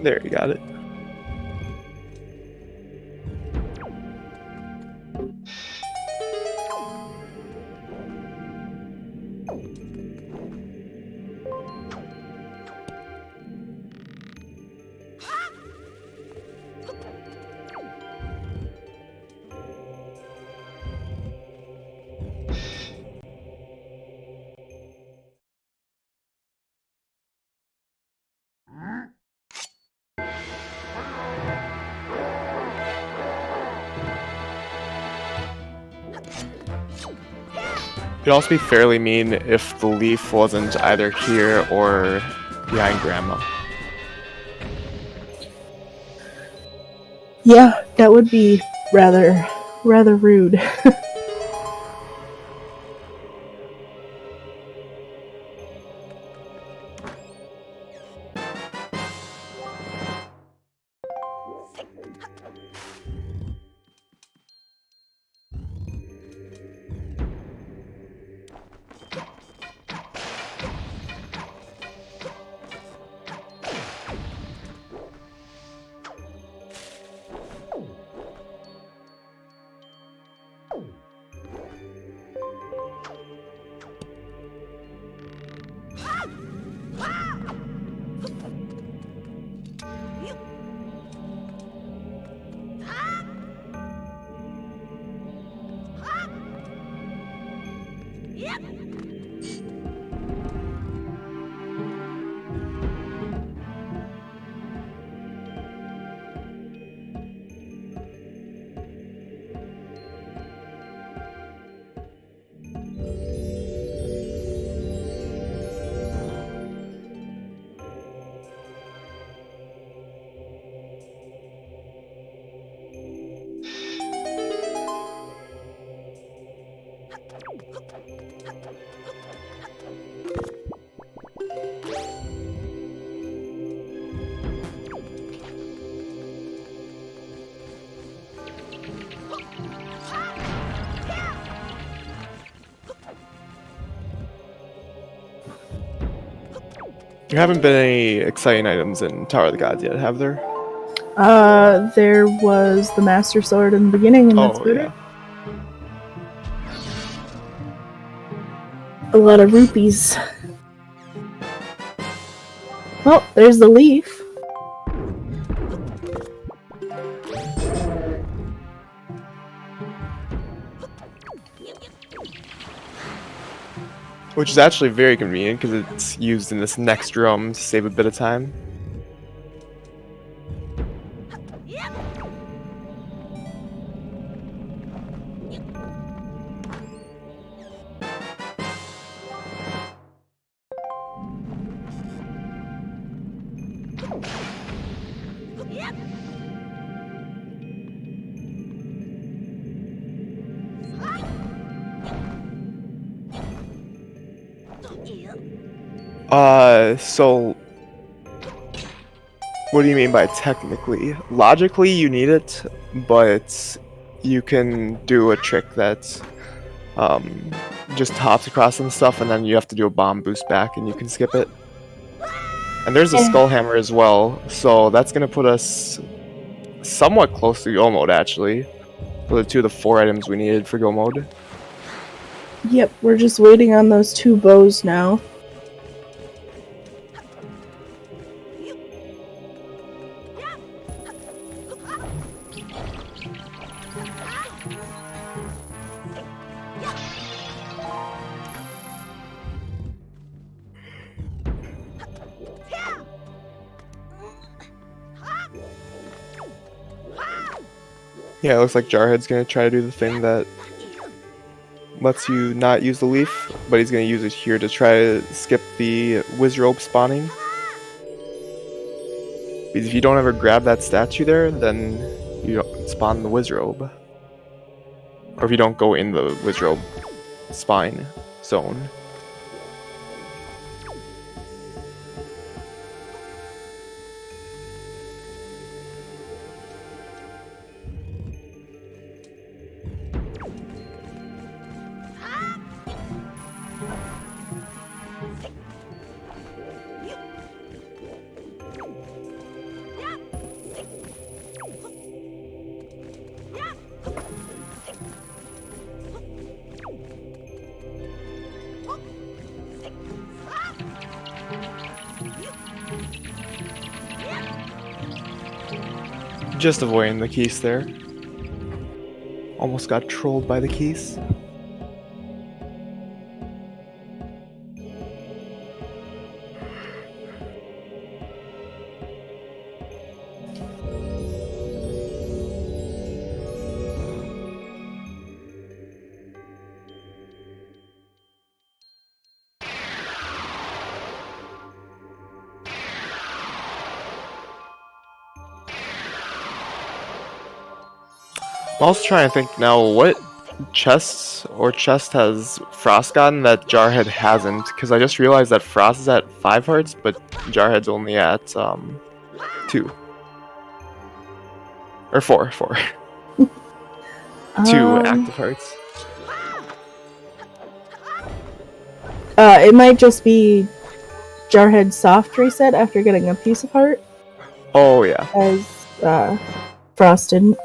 [SPEAKER 2] There, you got it. It'd also be fairly mean if the leaf wasn't either here or behind Grandma.
[SPEAKER 3] Yeah, that would be rather rude.
[SPEAKER 2] There haven't been any exciting items in Tower of the Gods yet, have there?
[SPEAKER 3] There was the Master Sword in the beginning, and that's
[SPEAKER 2] Oh,
[SPEAKER 3] about
[SPEAKER 2] yeah.
[SPEAKER 3] it. A lot of rupees. Well, there's the leaf.
[SPEAKER 2] Which is actually very convenient because it's used in this next room to save a bit of time. So what do you mean by technically? Logically, you need it, but you can do a trick that just hops across some stuff, and then you have to do a bomb boost back, and you can skip it. And there's a skull hammer as well, so that's gonna put us somewhat close to go mode, actually. For the 2 of the 4 items we needed for go mode.
[SPEAKER 3] Yep, we're just waiting on those 2 bows now.
[SPEAKER 2] Yeah, it looks like Jarhead's gonna try to do the thing that lets you not use the leaf, but he's gonna use it here to try to skip the Wizrobe spawning. Because if you don't ever grab that statue there, then you don't spawn the Wizrobe. Or if you don't go in the Wizrobe spine zone. Just avoiding the keys there. Almost got trolled by the keys. I'm also trying to think now what chest has Frost gotten that Jarhead hasn't, because I just realized that Frost is at 5 hearts, but Jarhead's only at 2. Or 4. 2 active hearts.
[SPEAKER 3] It might just be Jarhead's soft reset after getting a piece of heart,
[SPEAKER 2] Oh yeah.
[SPEAKER 3] as Frost didn't.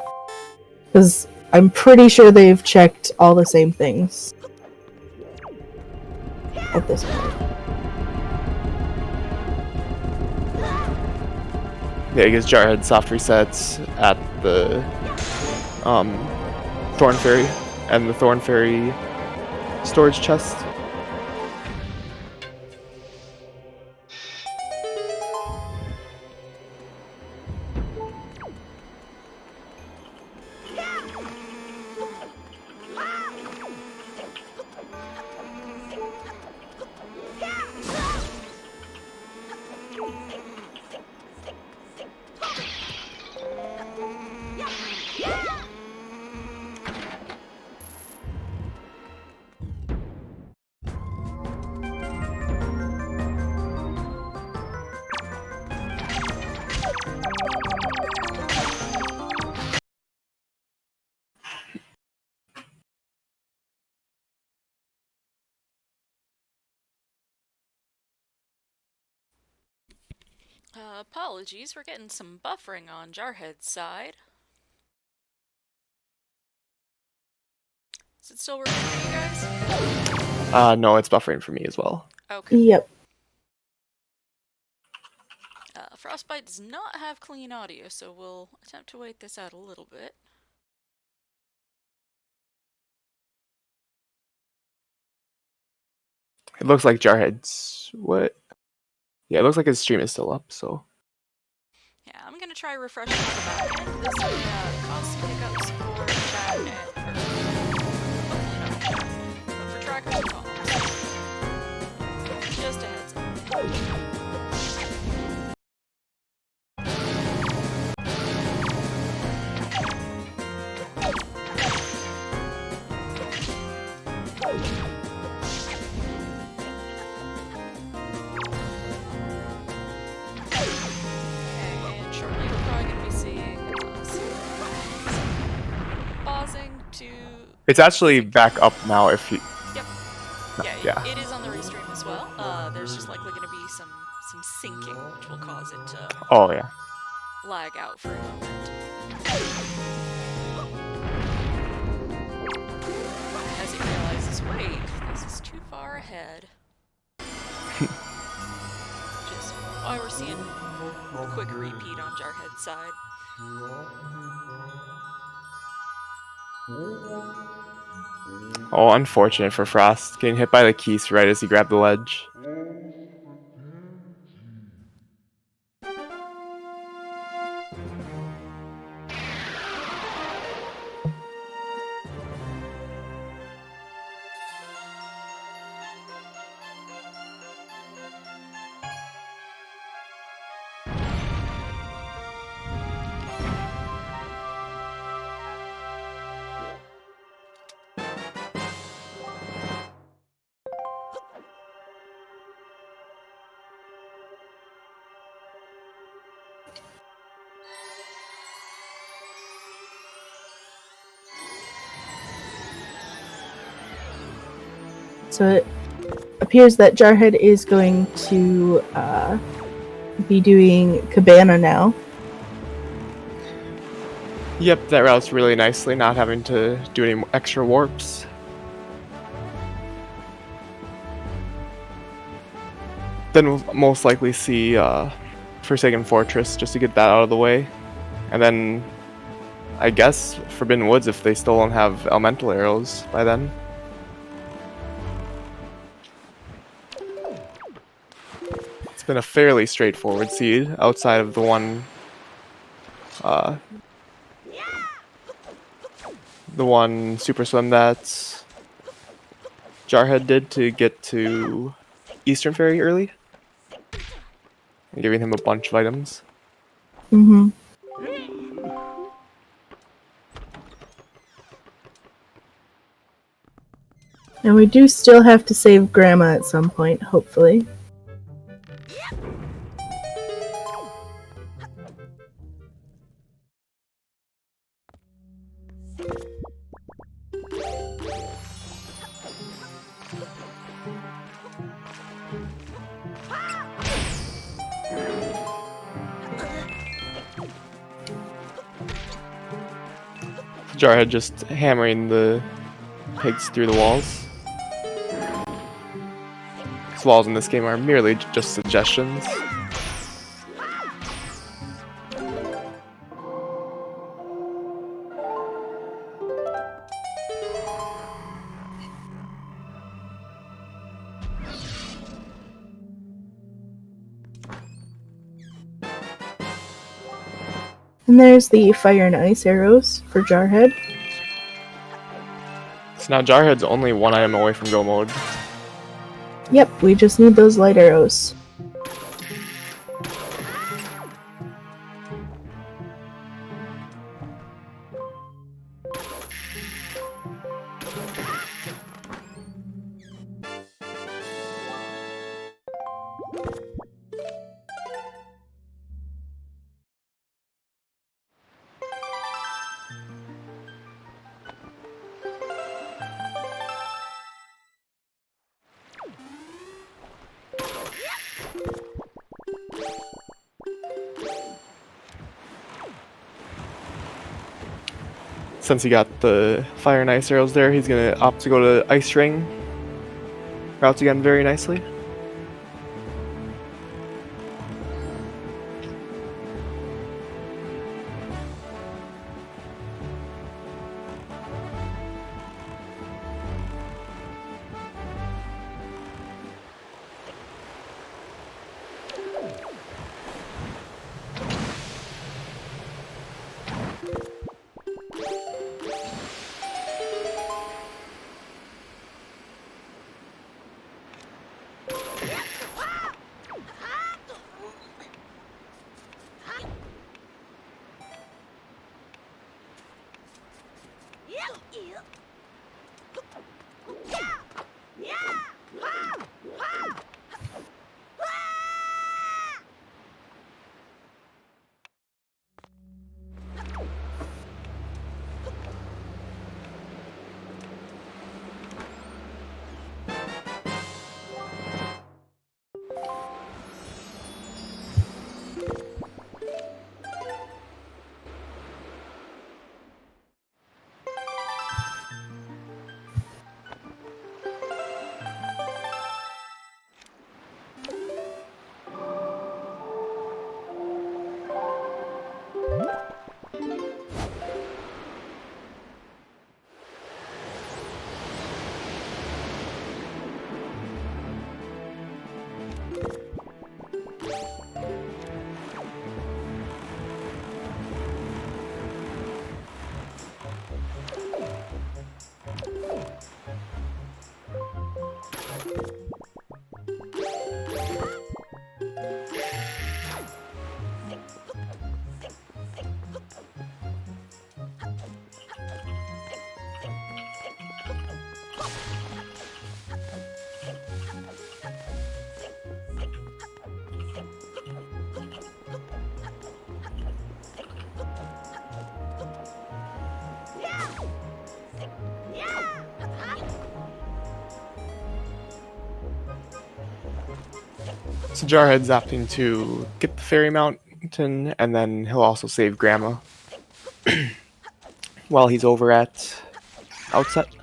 [SPEAKER 3] Because I'm pretty sure they've checked all the same things at this point.
[SPEAKER 2] Yeah, because Jarhead soft resets at the Thorn Fairy and the Thorn Fairy storage chest.
[SPEAKER 1] Apologies, we're getting some buffering on Jarhead's side. Is it still working for you guys?
[SPEAKER 2] No, it's buffering for me as well.
[SPEAKER 1] Okay.
[SPEAKER 3] Yep.
[SPEAKER 1] Frostbite does not have clean audio, so we'll attempt to wait this out a little bit.
[SPEAKER 2] It looks like Jarhead's what? Yeah, it looks like his stream is still up, so.
[SPEAKER 1] Yeah, I'm gonna try refreshing the back end. This may cause some hiccups for chat and for hopefully not chat, but for trackers and comms. Just a heads up. And shortly we're probably gonna be seeing pausing to.
[SPEAKER 2] It's actually back up now if you.
[SPEAKER 1] Yep.
[SPEAKER 2] Yeah.
[SPEAKER 1] It is on the restream as well. There's just likely going to be some syncing, which will cause it to
[SPEAKER 2] Oh yeah.
[SPEAKER 1] lag out for a moment. As it realizes, wait, this is too far ahead. Just why we're seeing a quick repeat on Jarhead's side.
[SPEAKER 2] Oh, unfortunate for Frost, getting hit by the keys right as he grabbed the ledge.
[SPEAKER 3] So it appears that Jarhead is going to be doing Cabana now.
[SPEAKER 2] Yep, that routes really nicely, not having to do any extra warps. Then we'll most likely see Forsaken Fortress just to get that out of the way. And then, I guess, Forbidden Woods if they still don't have elemental arrows by then. It's been a fairly straightforward seed outside of the one super swim that Jarhead did to get to Eastern Fairy early, giving him a bunch of items.
[SPEAKER 3] Mm-hmm. And we do still have to save Grandma at some point, hopefully.
[SPEAKER 2] Jarhead just hammering the pigs through the walls. These walls in this game are merely just suggestions.
[SPEAKER 3] And there's the fire and ice arrows for Jarhead.
[SPEAKER 2] So now Jarhead's only one item away from go mode.
[SPEAKER 3] Yep, we just need those light arrows.
[SPEAKER 2] Since he got the fire and ice arrows there, he's gonna opt to go to Ice Ring routes again very nicely. So Jarhead's opting to get the Fairy Mountain, and then he'll also save Grandma while he's over at Outset.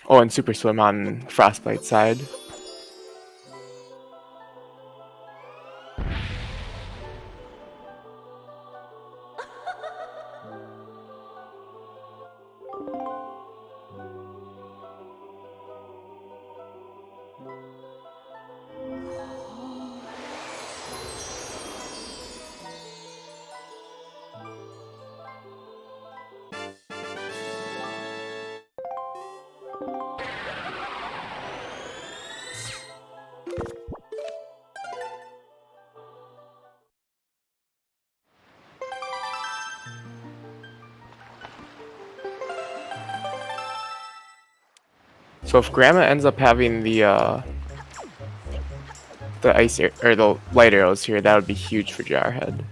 [SPEAKER 2] Oh, and Super Swim on Frostbite's side. So if Grandma ends up having the or the light arrows here, that would be huge for Jarhead.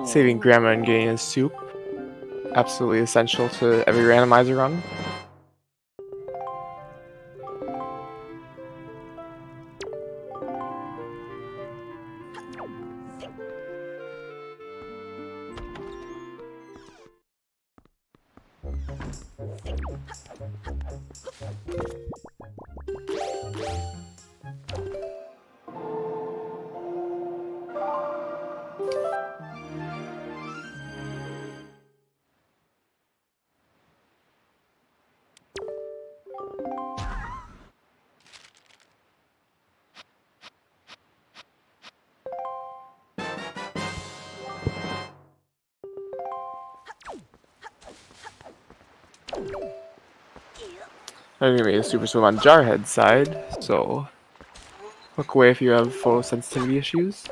[SPEAKER 2] Saving Grandma and getting his soup. Absolutely essential to every randomizer run. I'm gonna make a super swim on Jarhead's side, so look away if you have photosensitivity issues.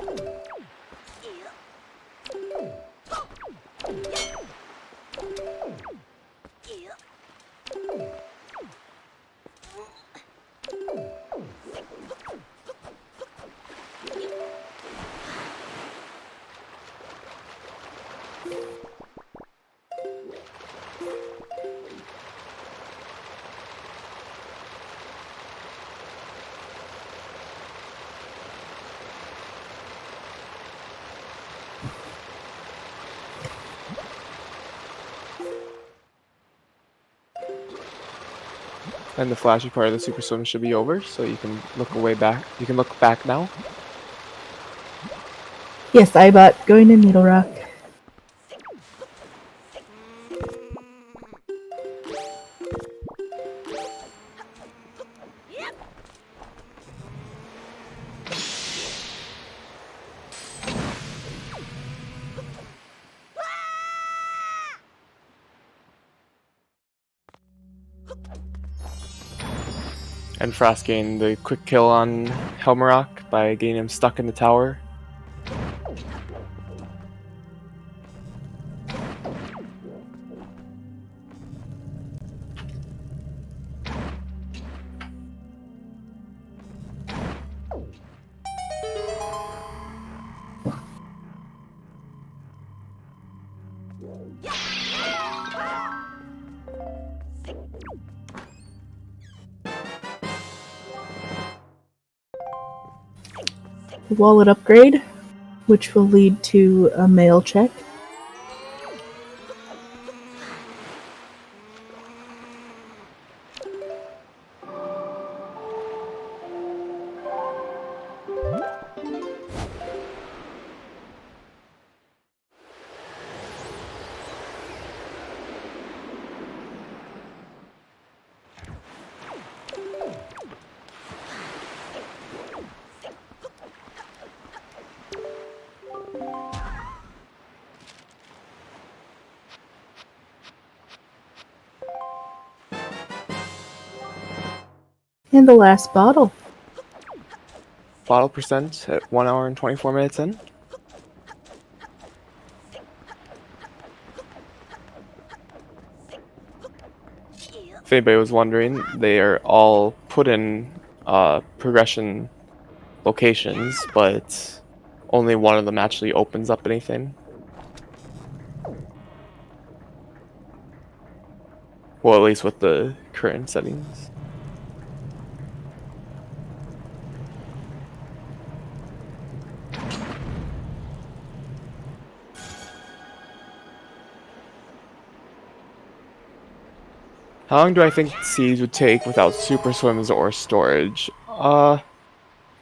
[SPEAKER 2] And the flashy part of the super swim should be over, so you can look away back. You can look back now.
[SPEAKER 3] Yes, Ibot, going to Needle Rock.
[SPEAKER 2] And Frost gained the quick kill on Helmarock by getting him stuck in the tower.
[SPEAKER 3] Wallet upgrade, which will lead to a mail check. And the last bottle.
[SPEAKER 2] Bottle percent at 1 hour and 24 minutes in. If anybody was wondering, they are all put in progression locations, but only one of them actually opens up anything. Well, at least with the current settings. How long do I think seeds would take without super swims or storage?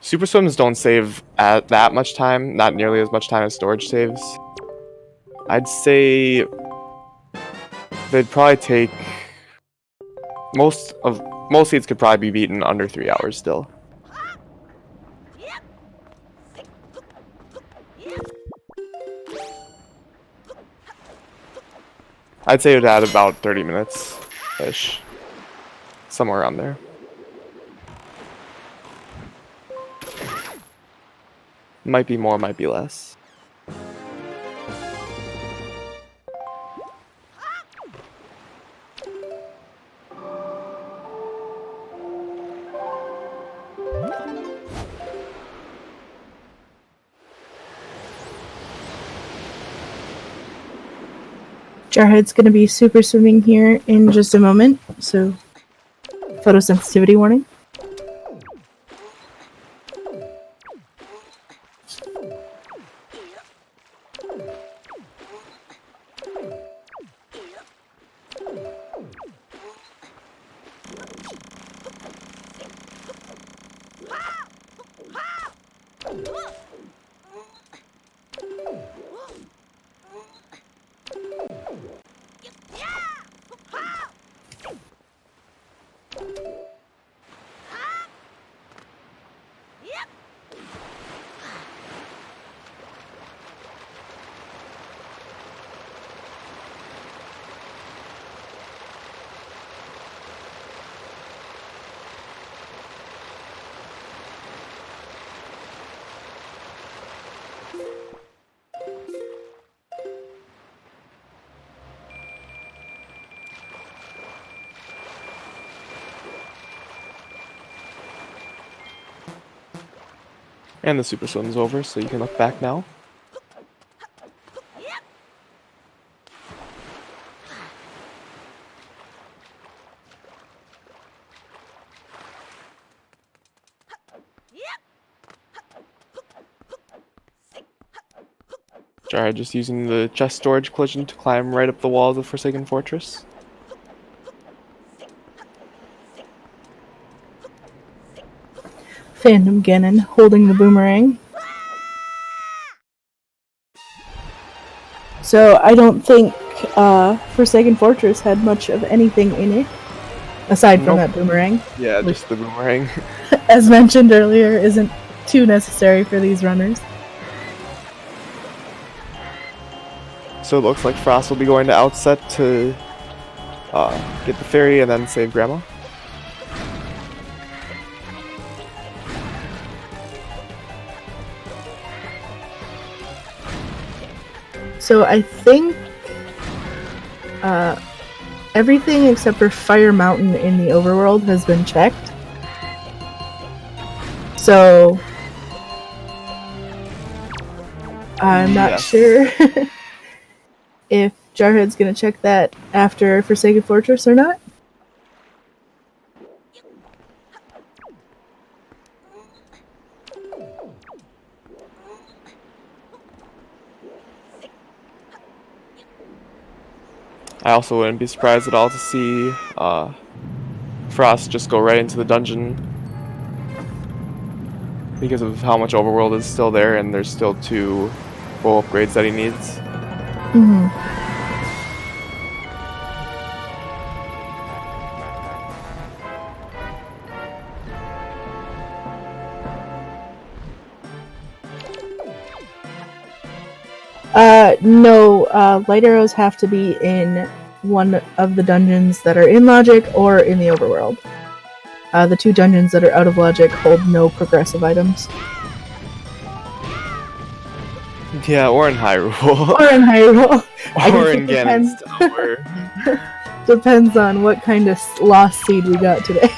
[SPEAKER 2] Super swims don't save at that much time, not nearly as much time as storage saves. I'd say they'd probably take most seeds could probably be beaten under 3 hours still. I'd say it would add about 30 minutes ish. Somewhere around there. Might be more, might be less.
[SPEAKER 3] Jarhead's going to be super swimming here in just a moment, so photosensitivity warning.
[SPEAKER 2] And the super swim's over, so you can look back now. Jarhead just using the chest storage collision to climb right up the walls of Forsaken Fortress.
[SPEAKER 3] Phantom Ganon holding the boomerang. So I don't think Forsaken Fortress had much of anything in it, aside from that boomerang.
[SPEAKER 2] Yeah,
[SPEAKER 3] which,
[SPEAKER 2] just the boomerang.
[SPEAKER 3] as mentioned earlier, isn't too necessary for these runners.
[SPEAKER 2] So it looks like Frost will be going to Outset to get the fairy and then save Grandma.
[SPEAKER 3] So I think everything except for Fire Mountain in the overworld has been checked. So I'm not sure if Jarhead's gonna check that after Forsaken Fortress or not.
[SPEAKER 2] I also wouldn't be surprised at all to see Frost just go right into the dungeon because of how much overworld is still there, and there's still 2 full upgrades that he needs.
[SPEAKER 3] Mm-hmm. No, light arrows have to be in one of the dungeons that are in Logic or in the overworld. The 2 dungeons that are out of Logic hold no progressive items.
[SPEAKER 2] Yeah, or in Hyrule.
[SPEAKER 3] Or in Hyrule.
[SPEAKER 2] Or in Ganon's Tower.
[SPEAKER 3] Depends on what kind of lost seed we got today.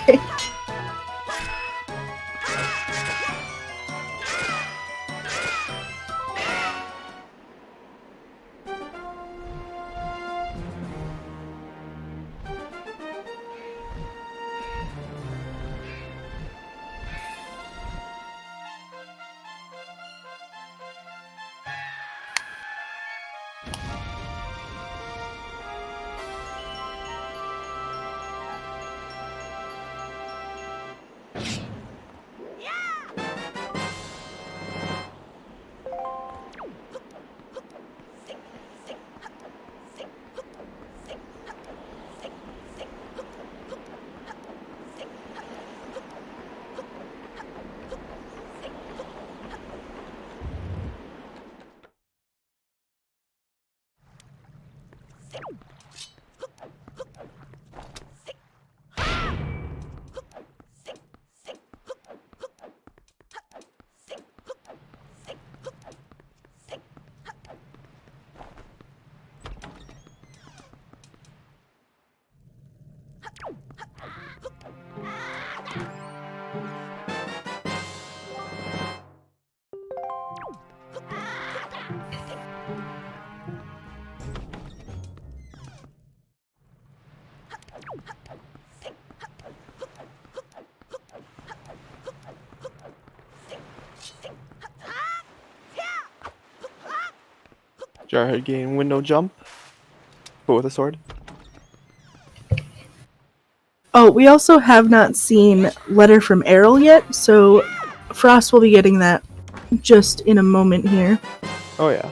[SPEAKER 2] Jarhead gain window jump, but with a sword.
[SPEAKER 3] Oh, we also have not seen Letter from Errol yet, so Frost will be getting that just in a moment here.
[SPEAKER 2] Oh yeah.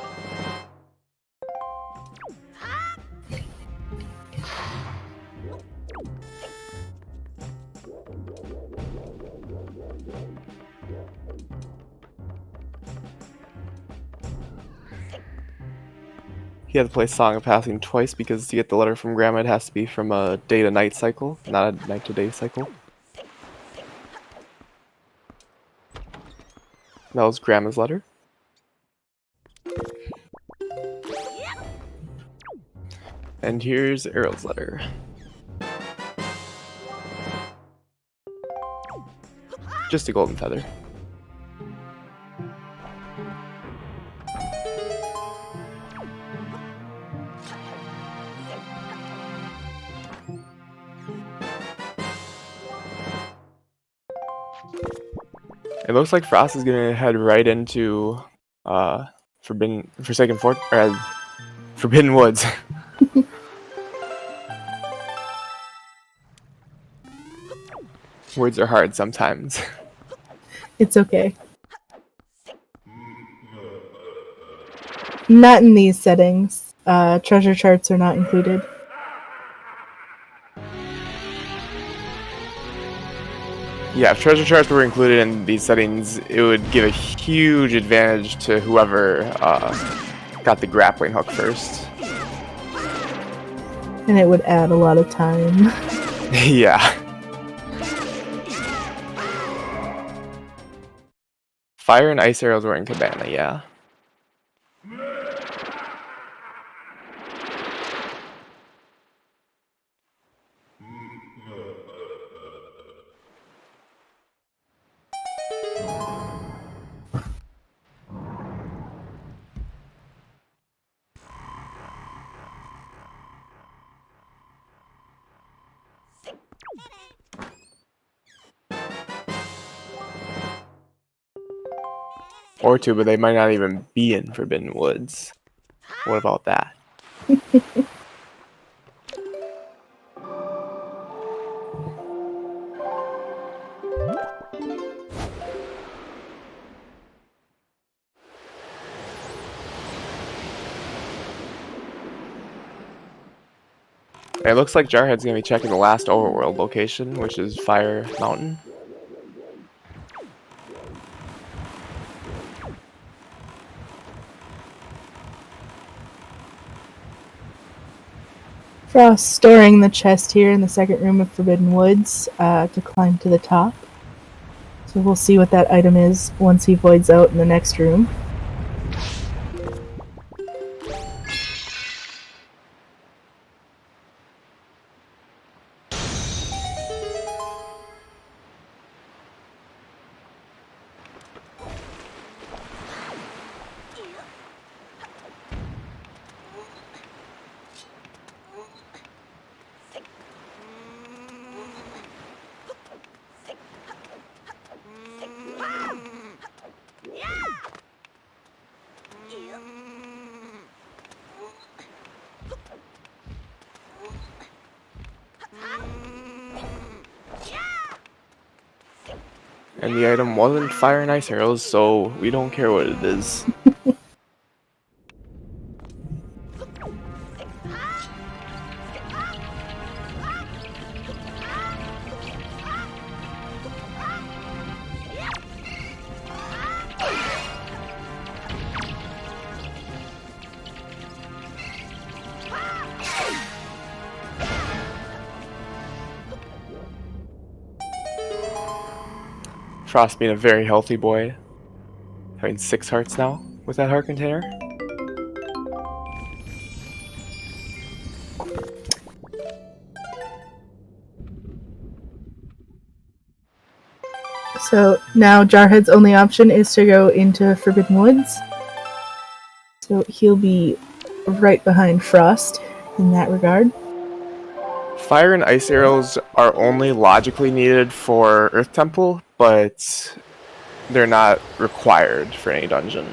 [SPEAKER 2] He had to play Song of Passing twice because to get the letter from Grandma it has to be from a day to night cycle, not a night to day cycle. That was Grandma's letter. And here's Errol's letter. Just a golden feather. It looks like Frost is gonna head right into Forbidden Woods. Words are hard sometimes.
[SPEAKER 3] It's okay. Not in these settings. Treasure charts are not included.
[SPEAKER 2] Yeah, if treasure charts were included in these settings, it would give a huge advantage to whoever got the grappling hook first.
[SPEAKER 3] And it would add a lot of time.
[SPEAKER 2] Yeah. Fire and ice arrows were in Cabana, yeah. Or two, but they might not even be in Forbidden Woods. What about that? It looks like Jarhead's gonna be checking the last overworld location, which is Fire Mountain.
[SPEAKER 3] Frost storing the chest here in the second room of Forbidden Woods to climb to the top. So we'll see what that item is once he voids out in the next room.
[SPEAKER 2] And the item wasn't fire and ice arrows, so we don't care what it is. Frost being a very healthy boy. Having 6 hearts now with that heart container.
[SPEAKER 3] So now Jarhead's only option is to go into Forbidden Woods. So he'll be right behind Frost in that regard.
[SPEAKER 2] Fire and ice arrows are only logically needed for Earth Temple, but they're not required for any dungeon.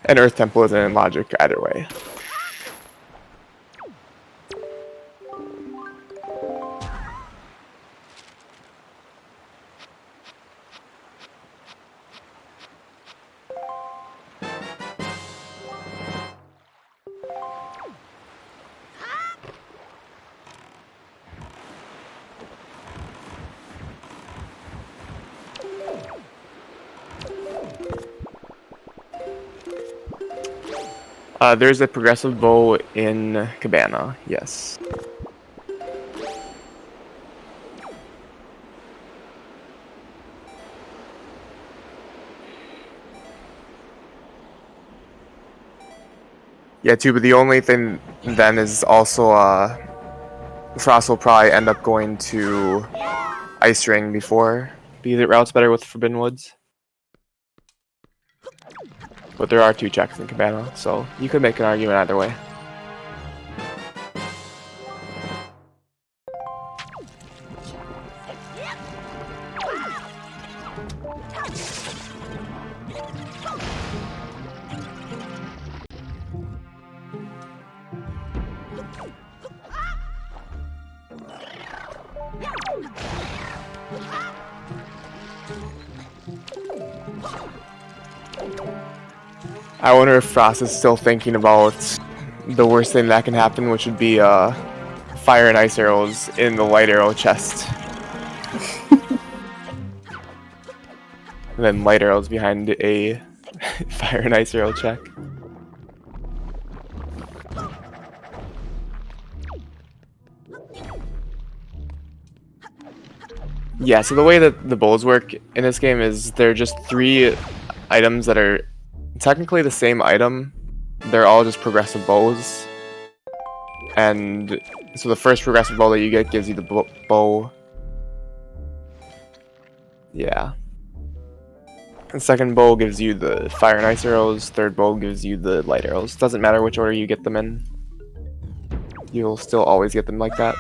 [SPEAKER 2] And Earth Temple isn't in logic either way. There's a progressive bow in Cabana, yes. Yeah, too, but the only thing then is also, Frost will probably end up going to Ice Ring before, because it routes better with Forbidden Woods. But there are 2 checks in Cabana, so you could make an argument either way. I wonder if Frost is still thinking about the worst thing that can happen, which would be fire and ice arrows in the light arrow chest. And then light arrows behind a fire and ice arrow check. Yeah, so the way that the bows work in this game is they're just 3 items that are technically the same item. They're all just progressive bows. And so the first progressive bow that you get gives you the bow. Yeah. The second bow gives you the fire and ice arrows. Third bow gives you the light arrows. Doesn't matter which order you get them in. You'll still always get them like that.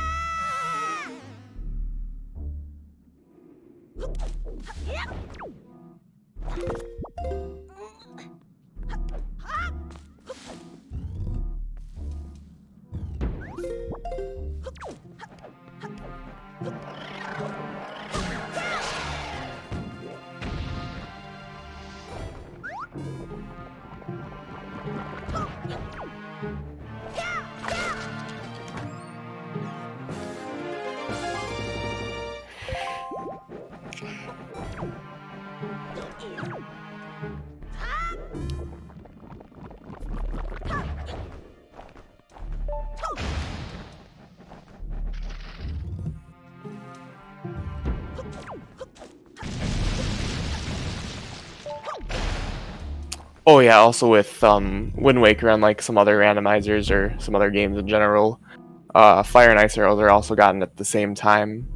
[SPEAKER 2] Oh yeah, also with Wind Waker, unlike some other randomizers or some other games in general, fire and ice arrows are also gotten at the same time.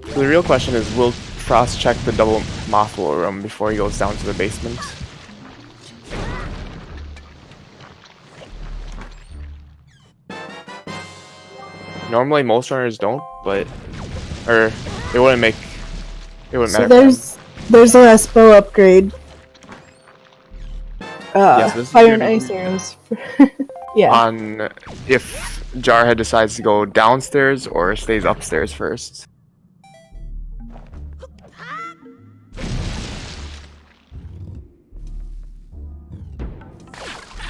[SPEAKER 2] So the real question is, will Frost check the double Mothwell room before he goes down to the basement? Normally most runners don't, but it wouldn't make it wouldn't matter.
[SPEAKER 3] So there's the last bow upgrade.
[SPEAKER 2] Yes,
[SPEAKER 3] Fire and ice arrows. Yeah.
[SPEAKER 2] On if Jarhead decides to go downstairs or stays upstairs first.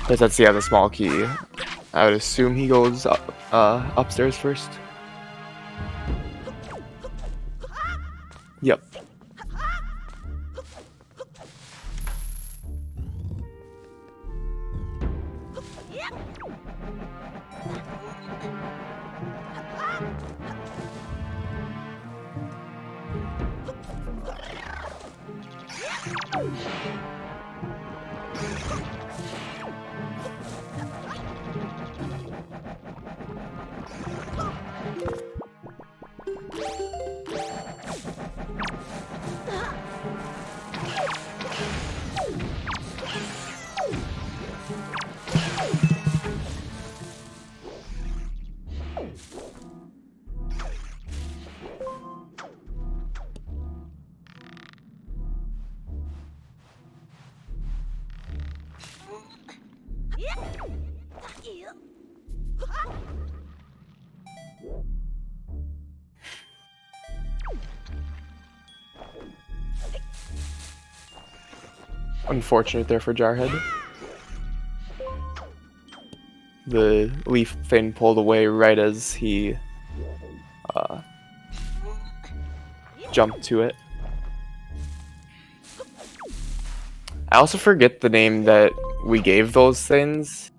[SPEAKER 2] Because that's the small key. I would assume he goes upstairs first. Yep. Unfortunate there for Jarhead. The leaf thing pulled away right as he jumped to it. I also forget the name that we gave those things.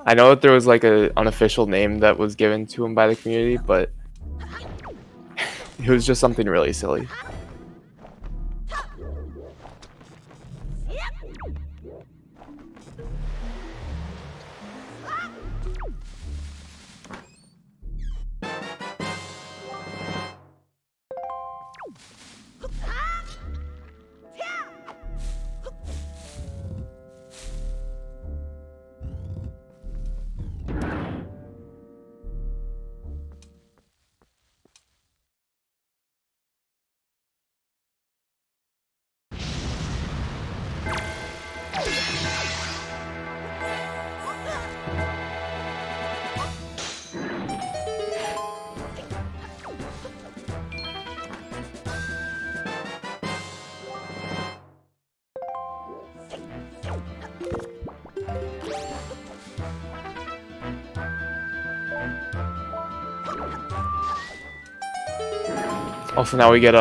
[SPEAKER 2] I know that there was like an unofficial name that was given to him by the community, but it was just something really silly. Also, now we get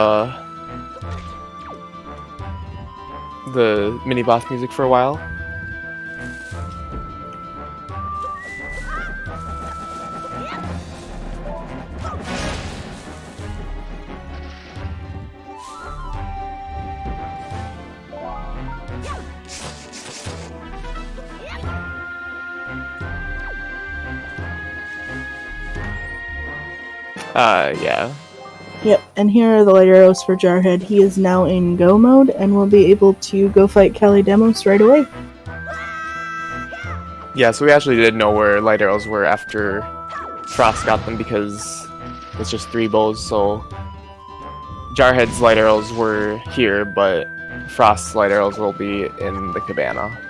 [SPEAKER 2] the mini boss music for a while. Yeah.
[SPEAKER 3] Yep, and here are the light arrows for Jarhead. He is now in go mode and will be able to go fight Kalidemos right away.
[SPEAKER 2] Yeah, so we actually did know where light arrows were after Frost got them because it's just 3 bows, so Jarhead's light arrows were here, but Frost's light arrows will be in the cabana.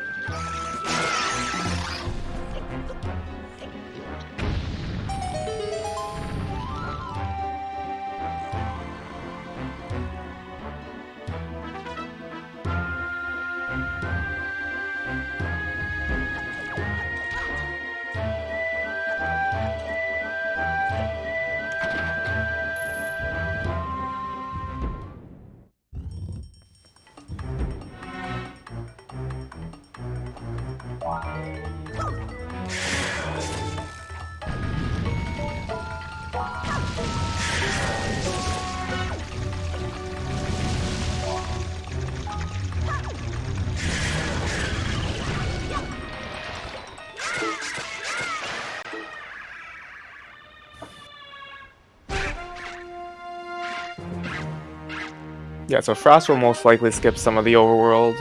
[SPEAKER 2] Yeah, so Frost will most likely skip some of the overworld,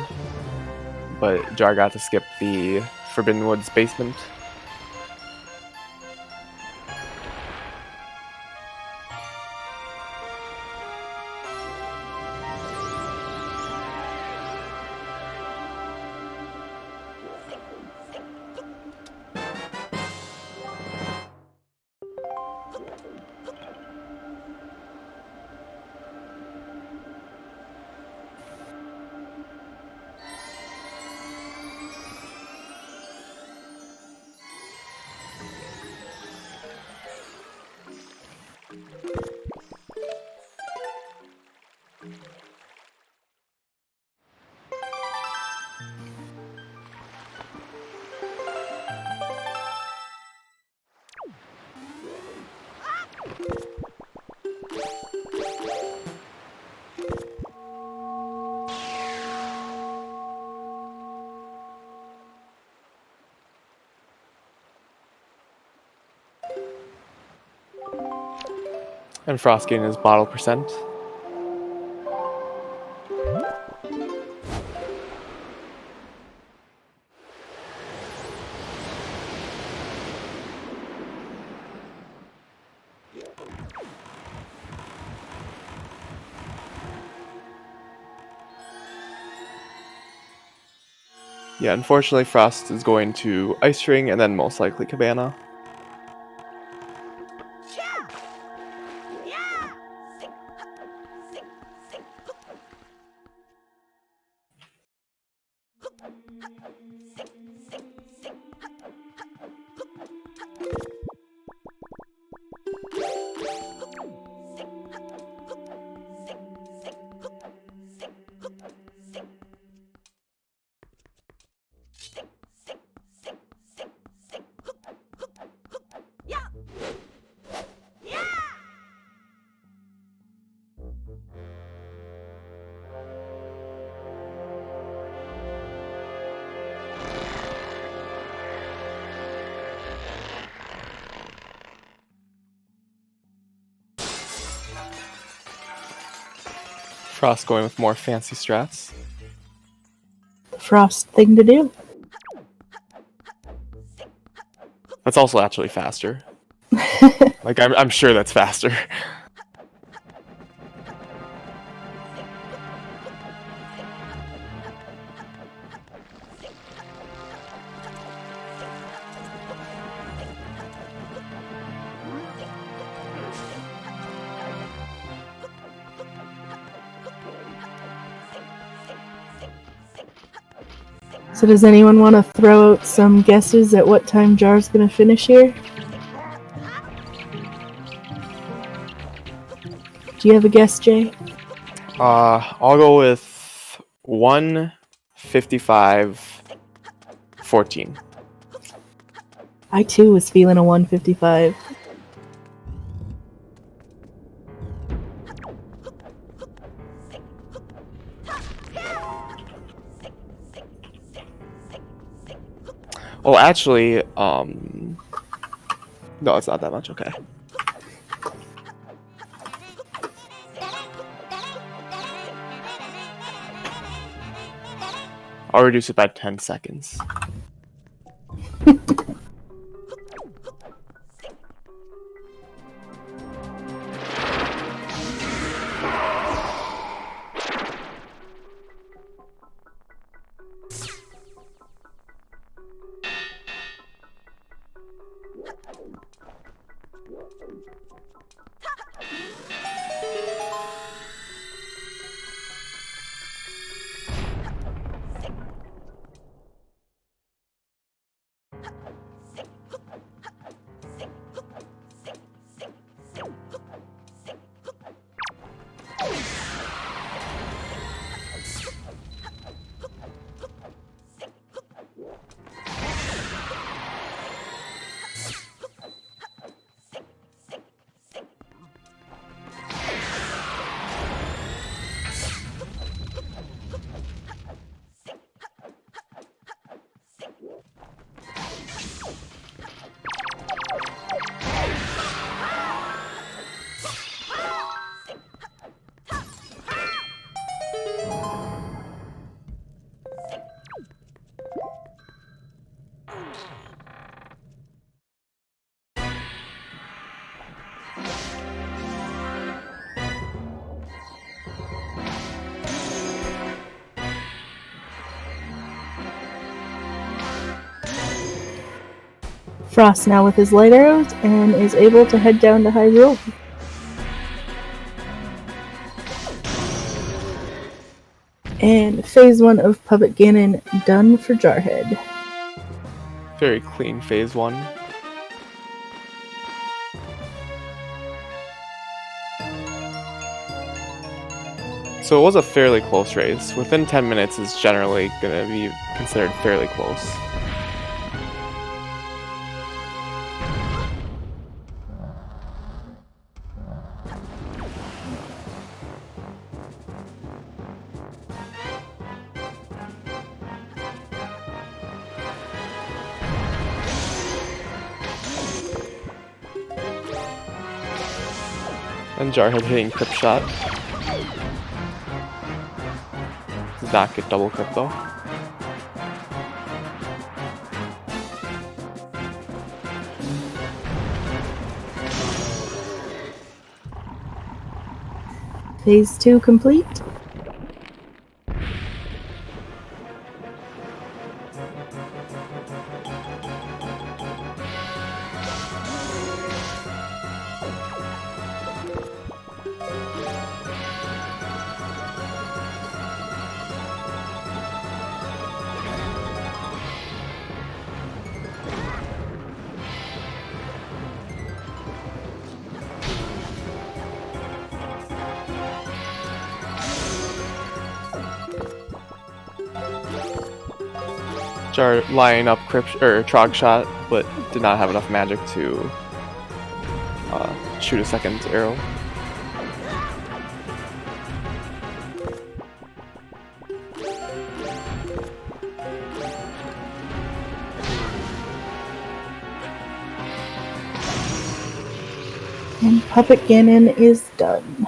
[SPEAKER 2] but Jar got to skip the Forbidden Woods basement. And Frost getting his bottle percent. Yeah, unfortunately Frost is going to Ice Ring and then most likely Cabana. Frost going with more fancy strats.
[SPEAKER 3] Frost thing to do.
[SPEAKER 2] That's also actually faster. Like, I'm sure that's faster.
[SPEAKER 3] So does anyone want to throw out some guesses at what time Jar's gonna finish here? Do you have a guess, Jay?
[SPEAKER 2] I'll go with 1:55:14.
[SPEAKER 3] I too was feeling a 155.
[SPEAKER 2] Oh, actually, no, it's not that much. Okay. I'll reduce it by 10 seconds.
[SPEAKER 3] Frost now with his light arrows and is able to head down to Hyrule. And phase 1 of Puppet Ganon done for Jarhead.
[SPEAKER 2] Very clean phase 1. So it was a fairly close race. Within 10 minutes is generally going to be considered fairly close. And Jarhead hitting Crypt Shot. Does not get double Crypt though.
[SPEAKER 3] Phase 2 complete.
[SPEAKER 2] Jar lining up Crypt or Trog Shot, but did not have enough magic to shoot a second arrow.
[SPEAKER 3] And Puppet Ganon is done.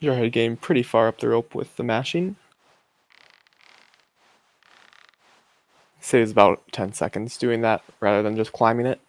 [SPEAKER 2] Jarhead getting pretty far up the rope with the mashing. Saves about 10 seconds doing that rather than just climbing it.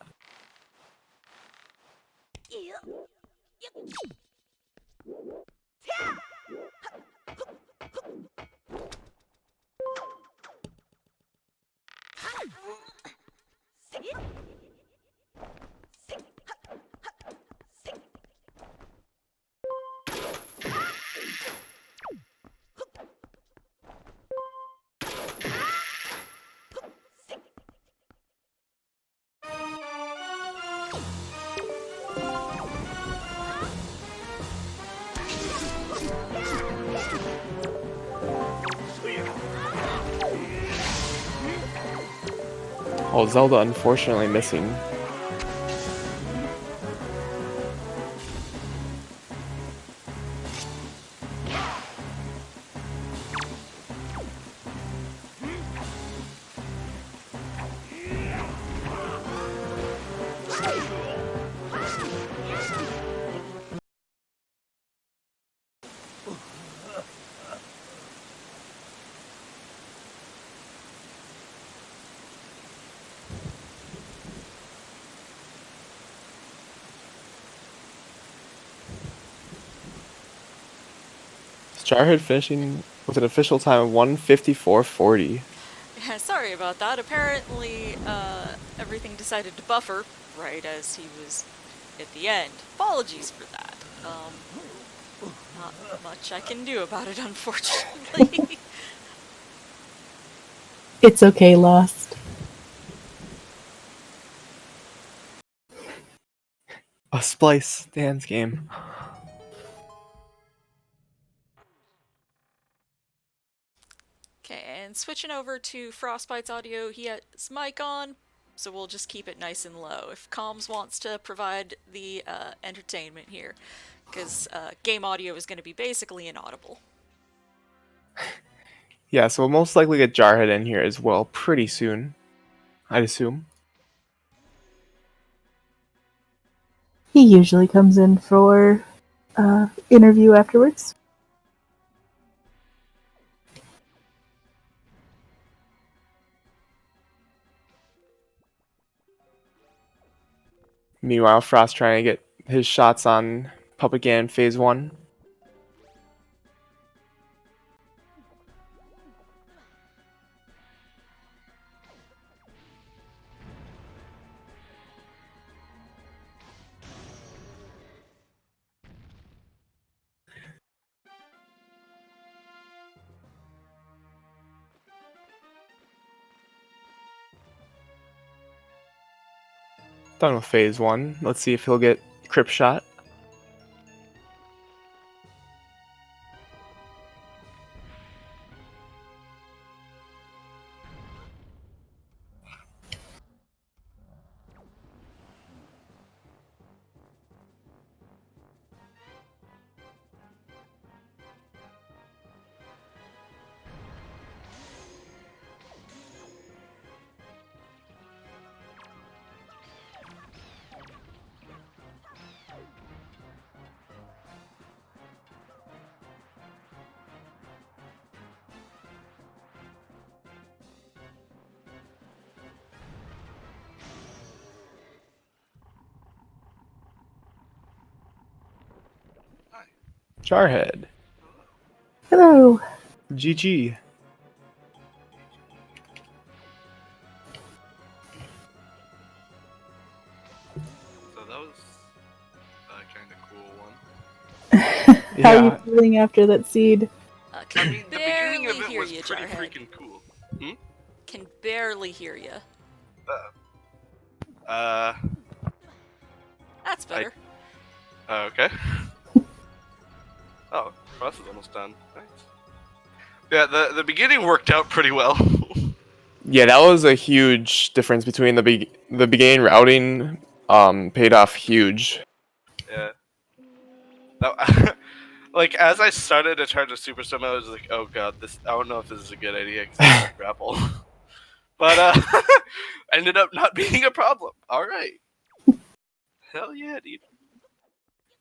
[SPEAKER 2] Oh, Zelda unfortunately missing. Jarhead finishing with an official time of 1:54:40.
[SPEAKER 1] Yeah, sorry about that. Apparently, everything decided to buffer right as he was at the end. Apologies for that. Not much I can do about it, unfortunately.
[SPEAKER 3] It's okay, Lost.
[SPEAKER 2] A Splice dance game.
[SPEAKER 1] Okay, and switching over to Frostbite's audio, he has his mic on, so we'll just keep it nice and low. If Comms wants to provide the entertainment here, because game audio is going to be basically inaudible.
[SPEAKER 2] Yeah, so we'll most likely get Jarhead in here as well pretty soon, I'd assume.
[SPEAKER 3] He usually comes in for interview afterwards.
[SPEAKER 2] Meanwhile, Frost trying to get his shots on Puppet Ganon Phase 1. Done with phase 1. Let's see if he'll get Crypt Shot. Jarhead.
[SPEAKER 3] Hello.
[SPEAKER 2] GG.
[SPEAKER 4] So that was kind of cool one.
[SPEAKER 3] How are
[SPEAKER 2] Yeah.
[SPEAKER 3] you feeling after that seed?
[SPEAKER 4] I
[SPEAKER 1] Can
[SPEAKER 4] mean, the beginning
[SPEAKER 1] barely
[SPEAKER 4] of it
[SPEAKER 1] hear
[SPEAKER 4] was
[SPEAKER 1] you,
[SPEAKER 4] pretty
[SPEAKER 1] Jarhead.
[SPEAKER 4] freaking cool.
[SPEAKER 1] Can barely hear you. That's better.
[SPEAKER 4] Okay. Oh, Frost is almost done. Nice. Yeah, the beginning worked out pretty well.
[SPEAKER 2] Yeah, that was a huge difference between the beginning routing. Paid off huge.
[SPEAKER 4] Yeah. That, like, as I started to charge a super summon, I was like, oh god, I don't know if this is a good idea because I have grapple. But, ended up not being a problem. Alright. Hell yeah, dude.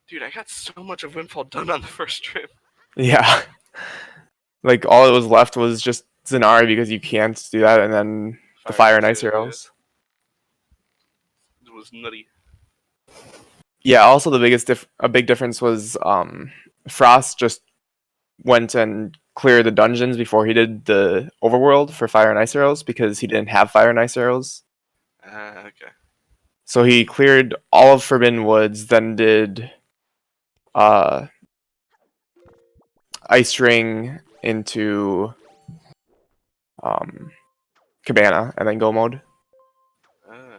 [SPEAKER 4] Dude, I got so much of Windfall done on the first trip.
[SPEAKER 2] Yeah. Like all it was left was just Zenari because you can't do that, and then the Fire and Ice
[SPEAKER 4] Yeah.
[SPEAKER 2] Arrows.
[SPEAKER 4] It was nutty.
[SPEAKER 2] Yeah. Also, the big difference was Frost just went and cleared the dungeons before he did the overworld for Fire and Ice Arrows because he didn't have Fire and Ice Arrows.
[SPEAKER 4] Okay.
[SPEAKER 2] So he cleared all of Forbidden Woods, then did Ice Ring into Cabana, and then Go Mode.
[SPEAKER 4] Okay.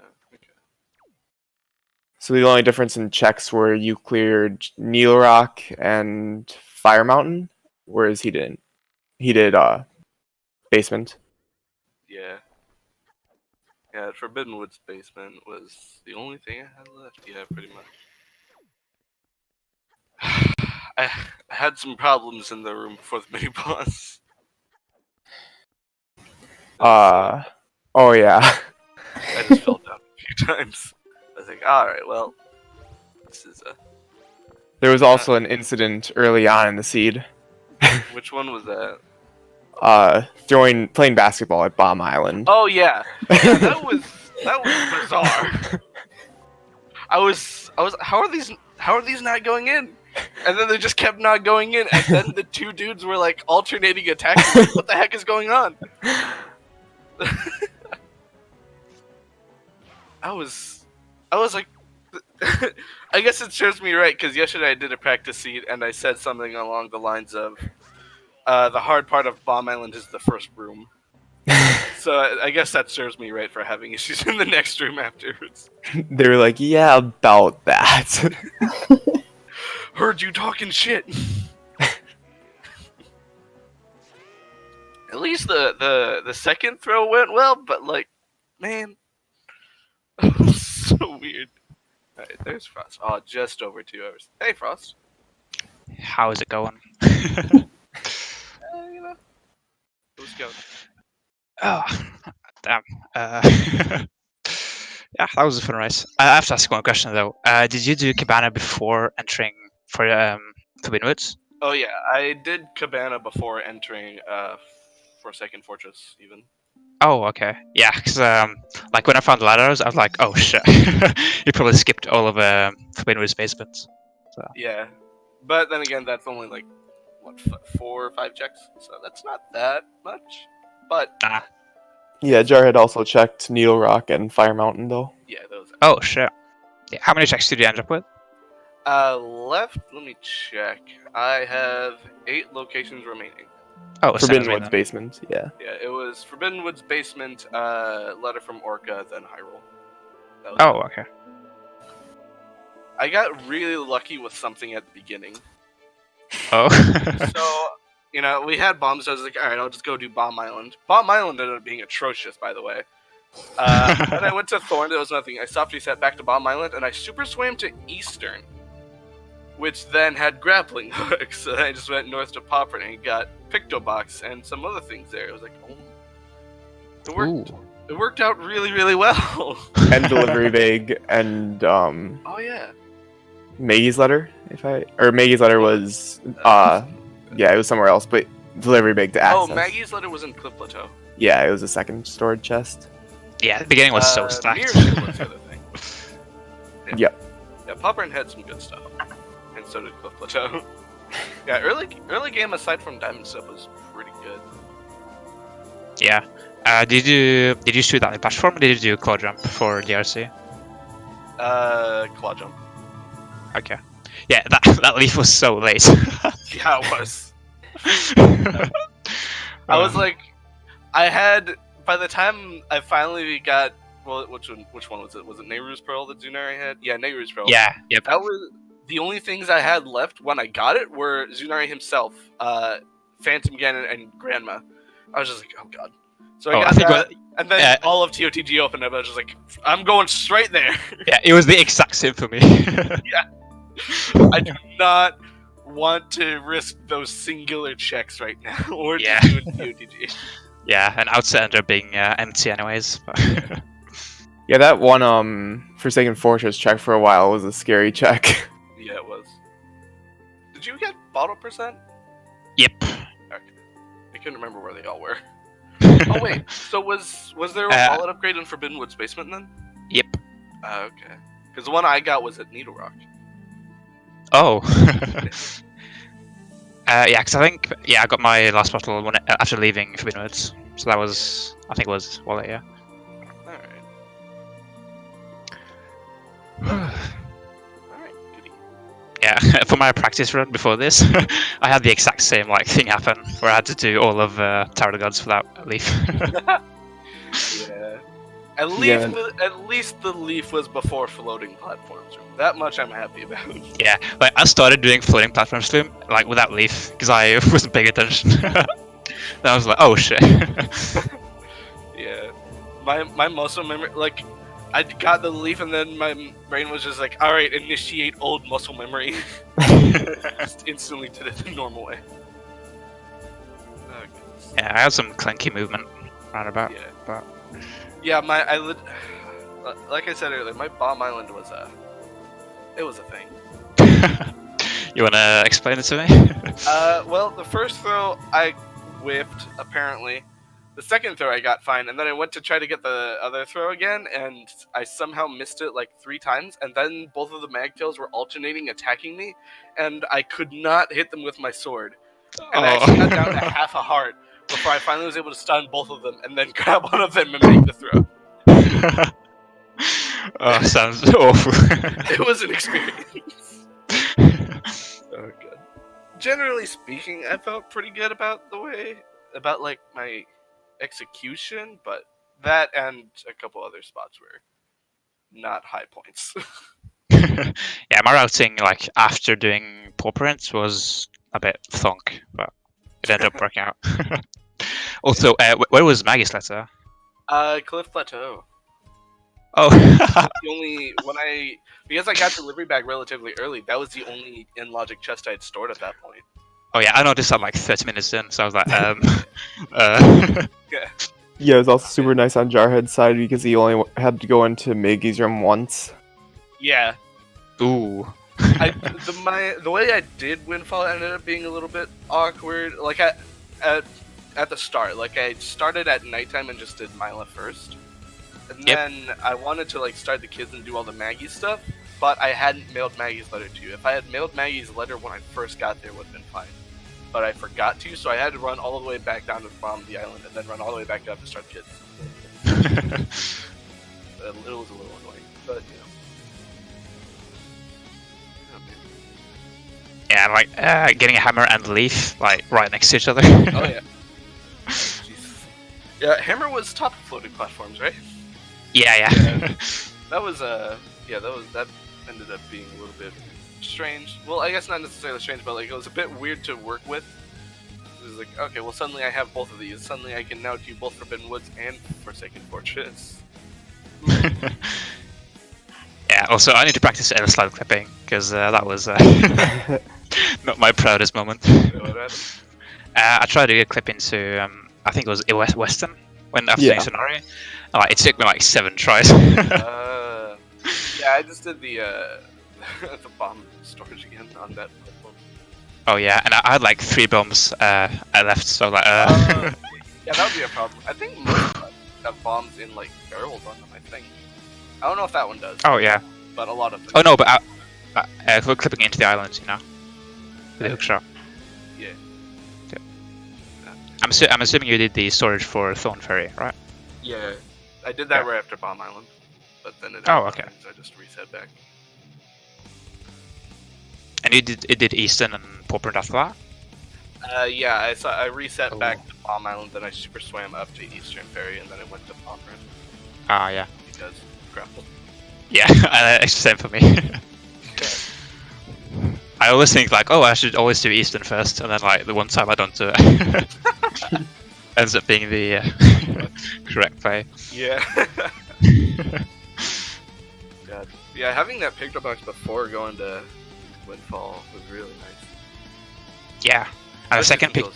[SPEAKER 2] So the only difference in checks were you cleared Needle Rock and Fire Mountain, whereas he didn't. He did Basement.
[SPEAKER 4] Yeah. Yeah, Forbidden Woods basement was the only thing I had left. Yeah, pretty much. I had some problems in the room before the mini boss.
[SPEAKER 2] Oh yeah.
[SPEAKER 4] I just fell down a few times. I was like, alright, well, this is
[SPEAKER 2] There was also an incident early on in the seed.
[SPEAKER 4] which one was that?
[SPEAKER 2] Playing basketball at Bomb Island.
[SPEAKER 4] Oh yeah, yeah, that was bizarre. I was, how are these not going in? And then they just kept not going in, and then the two dudes were like alternating attacks. Like, what the heck is going on? I was like, I guess it serves me right because yesterday I did a practice seed and I said something along the lines of, the hard part of Bomb Island is the first room. So I guess that serves me right for having issues in the next room afterwards.
[SPEAKER 2] They were like, yeah, about that.
[SPEAKER 4] Heard you talking shit. At least the second throw went well, but like, man, so weird. Alright, there's Frost. Oh, just over 2 hours. Hey, Frost.
[SPEAKER 5] How is it going?
[SPEAKER 4] You know, let's go.
[SPEAKER 5] Oh, damn. Yeah, that was a fun race. I have to ask one question though. Did you do Cabana before entering for Forbidden Woods?
[SPEAKER 4] Oh yeah, I did Cabana before entering Forsaken Fortress even.
[SPEAKER 5] Oh, okay. Yeah, because like when I found the ladders, I was like, oh shit, you probably skipped all of Forbidden Woods basements. So.
[SPEAKER 4] Yeah, but then again, that's only like what 4 or 5 checks, so that's not that much. But
[SPEAKER 2] Yeah, Jarhead also checked Needle Rock and Fire Mountain though.
[SPEAKER 4] yeah, those.
[SPEAKER 5] Oh shit. Yeah, how many checks did you end up with?
[SPEAKER 4] Left. Let me check. I have 8 locations remaining.
[SPEAKER 5] Oh,
[SPEAKER 2] Forbidden Woods basement. Yeah.
[SPEAKER 4] Yeah, it was Forbidden Woods basement, letter from Orca, then Hyrule.
[SPEAKER 5] Oh, okay.
[SPEAKER 4] I got really lucky with something at the beginning.
[SPEAKER 5] Oh.
[SPEAKER 4] So, you know, we had bombs. So I was like, all right, I'll just go do Bomb Island. Bomb Island ended up being atrocious, by the way. Then I went to Thorn. There was nothing. I stopped reset back to Bomb Island, and I super swam to Eastern, which then had grappling hooks. So I just went north to Popper and got Pictobox and some other things there. It was like, oh, it worked.
[SPEAKER 5] Ooh.
[SPEAKER 4] It worked out really, really well.
[SPEAKER 2] And Delivery Big and
[SPEAKER 4] Oh yeah.
[SPEAKER 2] Maggie's Letter, Maggie's Letter was yeah, it was somewhere else, but Delivery Big to access.
[SPEAKER 4] Oh, Maggie's Letter was in Cliff Plateau.
[SPEAKER 2] Yeah, it was a second stored chest.
[SPEAKER 5] Yeah, the beginning was so stacked.
[SPEAKER 4] Mirror Ship was the other thing. Yeah.
[SPEAKER 2] Yep.
[SPEAKER 4] Yeah, Popper had some good stuff, and so did Cliff Plateau. Yeah, early game aside from Diamond Step was pretty good.
[SPEAKER 5] Yeah. Did you shoot that in platform or did you do claw jump for DRC?
[SPEAKER 4] Claw jump.
[SPEAKER 5] Okay. Yeah, that leaf was so late.
[SPEAKER 4] Yeah, it was. I was like, I had by the time I finally got which one was it? Was it Nehru's Pearl that Zunari had? Yeah, Nehru's Pearl.
[SPEAKER 5] Yeah. Yep.
[SPEAKER 4] That was the only things I had left when I got it were Zunari himself, Phantom Ganon, and Grandma. I was just like, oh god. So I got that, and then all of TOTG opened up. I was just like, I'm going straight there.
[SPEAKER 5] Yeah, it was the exact same for me.
[SPEAKER 4] Yeah. I do not want to risk those singular checks right now, or
[SPEAKER 5] Yeah.
[SPEAKER 4] to do in TOTG.
[SPEAKER 5] Yeah, and outside ended up being empty anyways. But
[SPEAKER 2] Yeah, that one Forsaken Fortress check for a while was a scary check.
[SPEAKER 4] Yeah, it was. Did you get bottle percent?
[SPEAKER 5] Yep.
[SPEAKER 4] Okay. I couldn't remember where they all were. Oh wait, so was there a wallet upgrade in Forbidden Woods Basement then?
[SPEAKER 5] Yep.
[SPEAKER 4] Okay. Because the one I got was at Needle Rock.
[SPEAKER 5] Oh. Yeah, because I think I got my last bottle after leaving Forbidden Woods, so that was it was wallet, yeah.
[SPEAKER 4] Alright, goody.
[SPEAKER 5] Yeah, for my practice run before this, I had the exact same thing happen where I had to do all of Tower of the Gods for that leaf.
[SPEAKER 4] Yeah. At least the leaf was before floating platforms. That much I'm happy about.
[SPEAKER 5] Yeah, I started doing floating platforms with that leaf because I wasn't paying attention. Then I was like, oh shit.
[SPEAKER 4] Yeah, my muscle memory, I got the leaf and then my brain was just like, all right, initiate old muscle memory. Just instantly did it the normal way. Oh, goodness.
[SPEAKER 5] Yeah, I had some clunky movement roundabout.
[SPEAKER 4] Yeah.
[SPEAKER 5] But
[SPEAKER 4] Yeah, like I said earlier, my Bomb Island was it was a thing.
[SPEAKER 5] You wanna explain it to me?
[SPEAKER 4] Well, the first throw I whiffed, apparently. The second throw I got fine, and then I went to try to get the other throw again, and I somehow missed it 3 times, and then both of the magtails were alternating attacking me, and I could not hit them with my sword. And I actually got down to half a heart before I finally was able to stun both of them, and then grab one of them and make the throw.
[SPEAKER 5] Oh, sounds awful.
[SPEAKER 4] It was an experience. Oh god. Generally speaking, I felt pretty good about my execution, but that and a couple other spots were not high points.
[SPEAKER 5] Yeah, my routing after doing paw prints was a bit thonk, but it ended up working out. Also, where was Maggie's letter?
[SPEAKER 4] Cliff Plateau.
[SPEAKER 5] Oh.
[SPEAKER 4] The only because I got delivery bag relatively early, that was the only in logic chest I had stored at that point.
[SPEAKER 5] Oh yeah, I noticed that 30 minutes in, so I was like,
[SPEAKER 4] Yeah.
[SPEAKER 2] Yeah, it was also super nice on Jarhead's side because he only had to go into Maggie's room once.
[SPEAKER 4] Yeah.
[SPEAKER 5] Ooh.
[SPEAKER 4] The way I did Windfall ended up being a little bit awkward. At the start, I started at nighttime and just did Mila first. And then I wanted to start the kids and do all the Maggie stuff, but I hadn't mailed Maggie's letter to you. If I had mailed Maggie's letter when I first got there, it would have been fine. But I forgot to, so I had to run all the way back down to bomb the island and then run all the way back up to start kids. It was a little annoying, but
[SPEAKER 5] Yeah, getting a hammer and leaf right next to each other.
[SPEAKER 4] Oh yeah. Jesus. Yeah, hammer was top of floating platforms, right?
[SPEAKER 5] Yeah.
[SPEAKER 4] That was ended up being a little bit strange. Well, I guess not necessarily strange, but like it was a bit weird to work with. It was like, okay, well suddenly I have both of these. Suddenly I can now do both Forbidden Woods and Forsaken Fortress.
[SPEAKER 5] Yeah, also I need to practice slide clipping, because that was not my proudest moment. I tried to clip into, I think it was Western, when after doing Scenario. It took me like 7 tries.
[SPEAKER 4] Yeah, I just did the the bomb storage again on that platform.
[SPEAKER 5] Oh yeah, and I had like 3 bombs left, so like...
[SPEAKER 4] Yeah, that would be a problem. I think most of them have bombs in like barrels on them, I think. I don't know if that one does.
[SPEAKER 5] Oh yeah.
[SPEAKER 4] But a lot of them.
[SPEAKER 5] Oh no, but we're clipping into the islands, you know? With the hook shot.
[SPEAKER 4] Yeah.
[SPEAKER 5] I'm assuming you did the storage for Thorn Ferry, right?
[SPEAKER 4] Yeah. I did that right after Bomb Island. But then it
[SPEAKER 5] okay.
[SPEAKER 4] So I just reset back.
[SPEAKER 5] And you did Eastern and Pauper after that?
[SPEAKER 4] Yeah, I reset back to Bomb Island, then I super swam up to Eastern Ferry, and then I went to Pauper.
[SPEAKER 5] Ah, yeah.
[SPEAKER 4] Because grapple.
[SPEAKER 5] Yeah, it's the same for me. I always think like, oh, I should always do Eastern first, and then like the one time I don't do it, ends up being the correct play.
[SPEAKER 4] Yeah. God. Yeah, having that picture box before going to Windfall was really nice.
[SPEAKER 5] Yeah, and the second pick.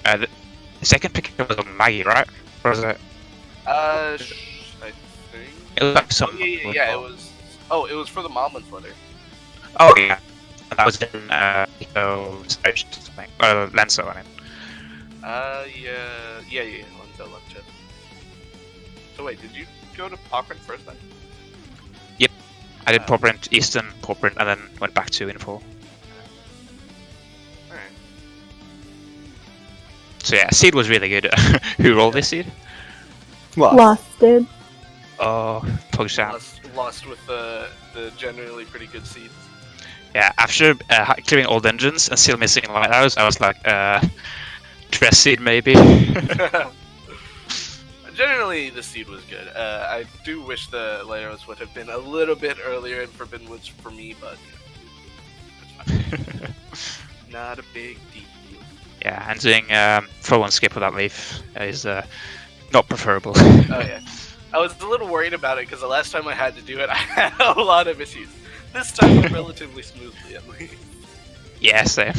[SPEAKER 5] The second pick was on Maggie, right? Or was it?
[SPEAKER 4] I think.
[SPEAKER 5] It was like some.
[SPEAKER 4] Yeah, it was. Oh, it was for the Moblins letter.
[SPEAKER 5] Oh yeah, and that was in something. Lenso, I mean.
[SPEAKER 4] Yeah, Lenso left it. So wait, did you go to Pauper first then?
[SPEAKER 5] Yep, I did Pauper, Eastern, Pauper, and then went back to Info.
[SPEAKER 4] Alright.
[SPEAKER 5] So yeah, Seed was really good. Who rolled this Seed?
[SPEAKER 3] Lost did.
[SPEAKER 5] Oh, push out.
[SPEAKER 4] Lost with the generally pretty good seeds.
[SPEAKER 5] Yeah, after clearing all dungeons and still missing Lighthouse, I was like, Dress Seed maybe.
[SPEAKER 4] Generally, the seed was good. I do wish the Lighthouse would have been a little bit earlier in Forbidden Woods for me, but that's fine. Not a big deal.
[SPEAKER 5] Yeah, and doing throw one skip without leaf is not preferable.
[SPEAKER 4] Oh yeah. I was a little worried about it because the last time I had to do it, I had a lot of issues. This time went relatively smoothly, at least.
[SPEAKER 5] Yeah, same.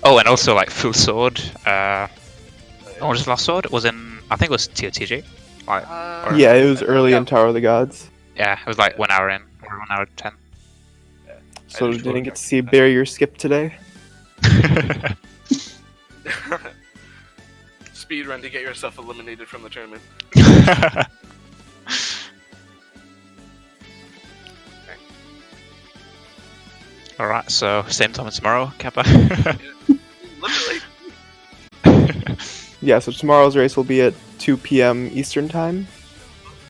[SPEAKER 5] Oh, and also like full sword. Orange's Last Sword was in, I think it was TOTG. Like,
[SPEAKER 2] yeah, it was early in Tower of the Gods.
[SPEAKER 5] Yeah, it was like 1 hour in, or 1 hour 10.
[SPEAKER 4] Yeah.
[SPEAKER 2] So you didn't get to see Barrier Skip today?
[SPEAKER 4] Speedrun to get yourself eliminated from the tournament.
[SPEAKER 5] Alright, so same time as tomorrow, Kappa.
[SPEAKER 4] Literally.
[SPEAKER 2] Yeah, so tomorrow's race will be at 2 p.m. Eastern Time.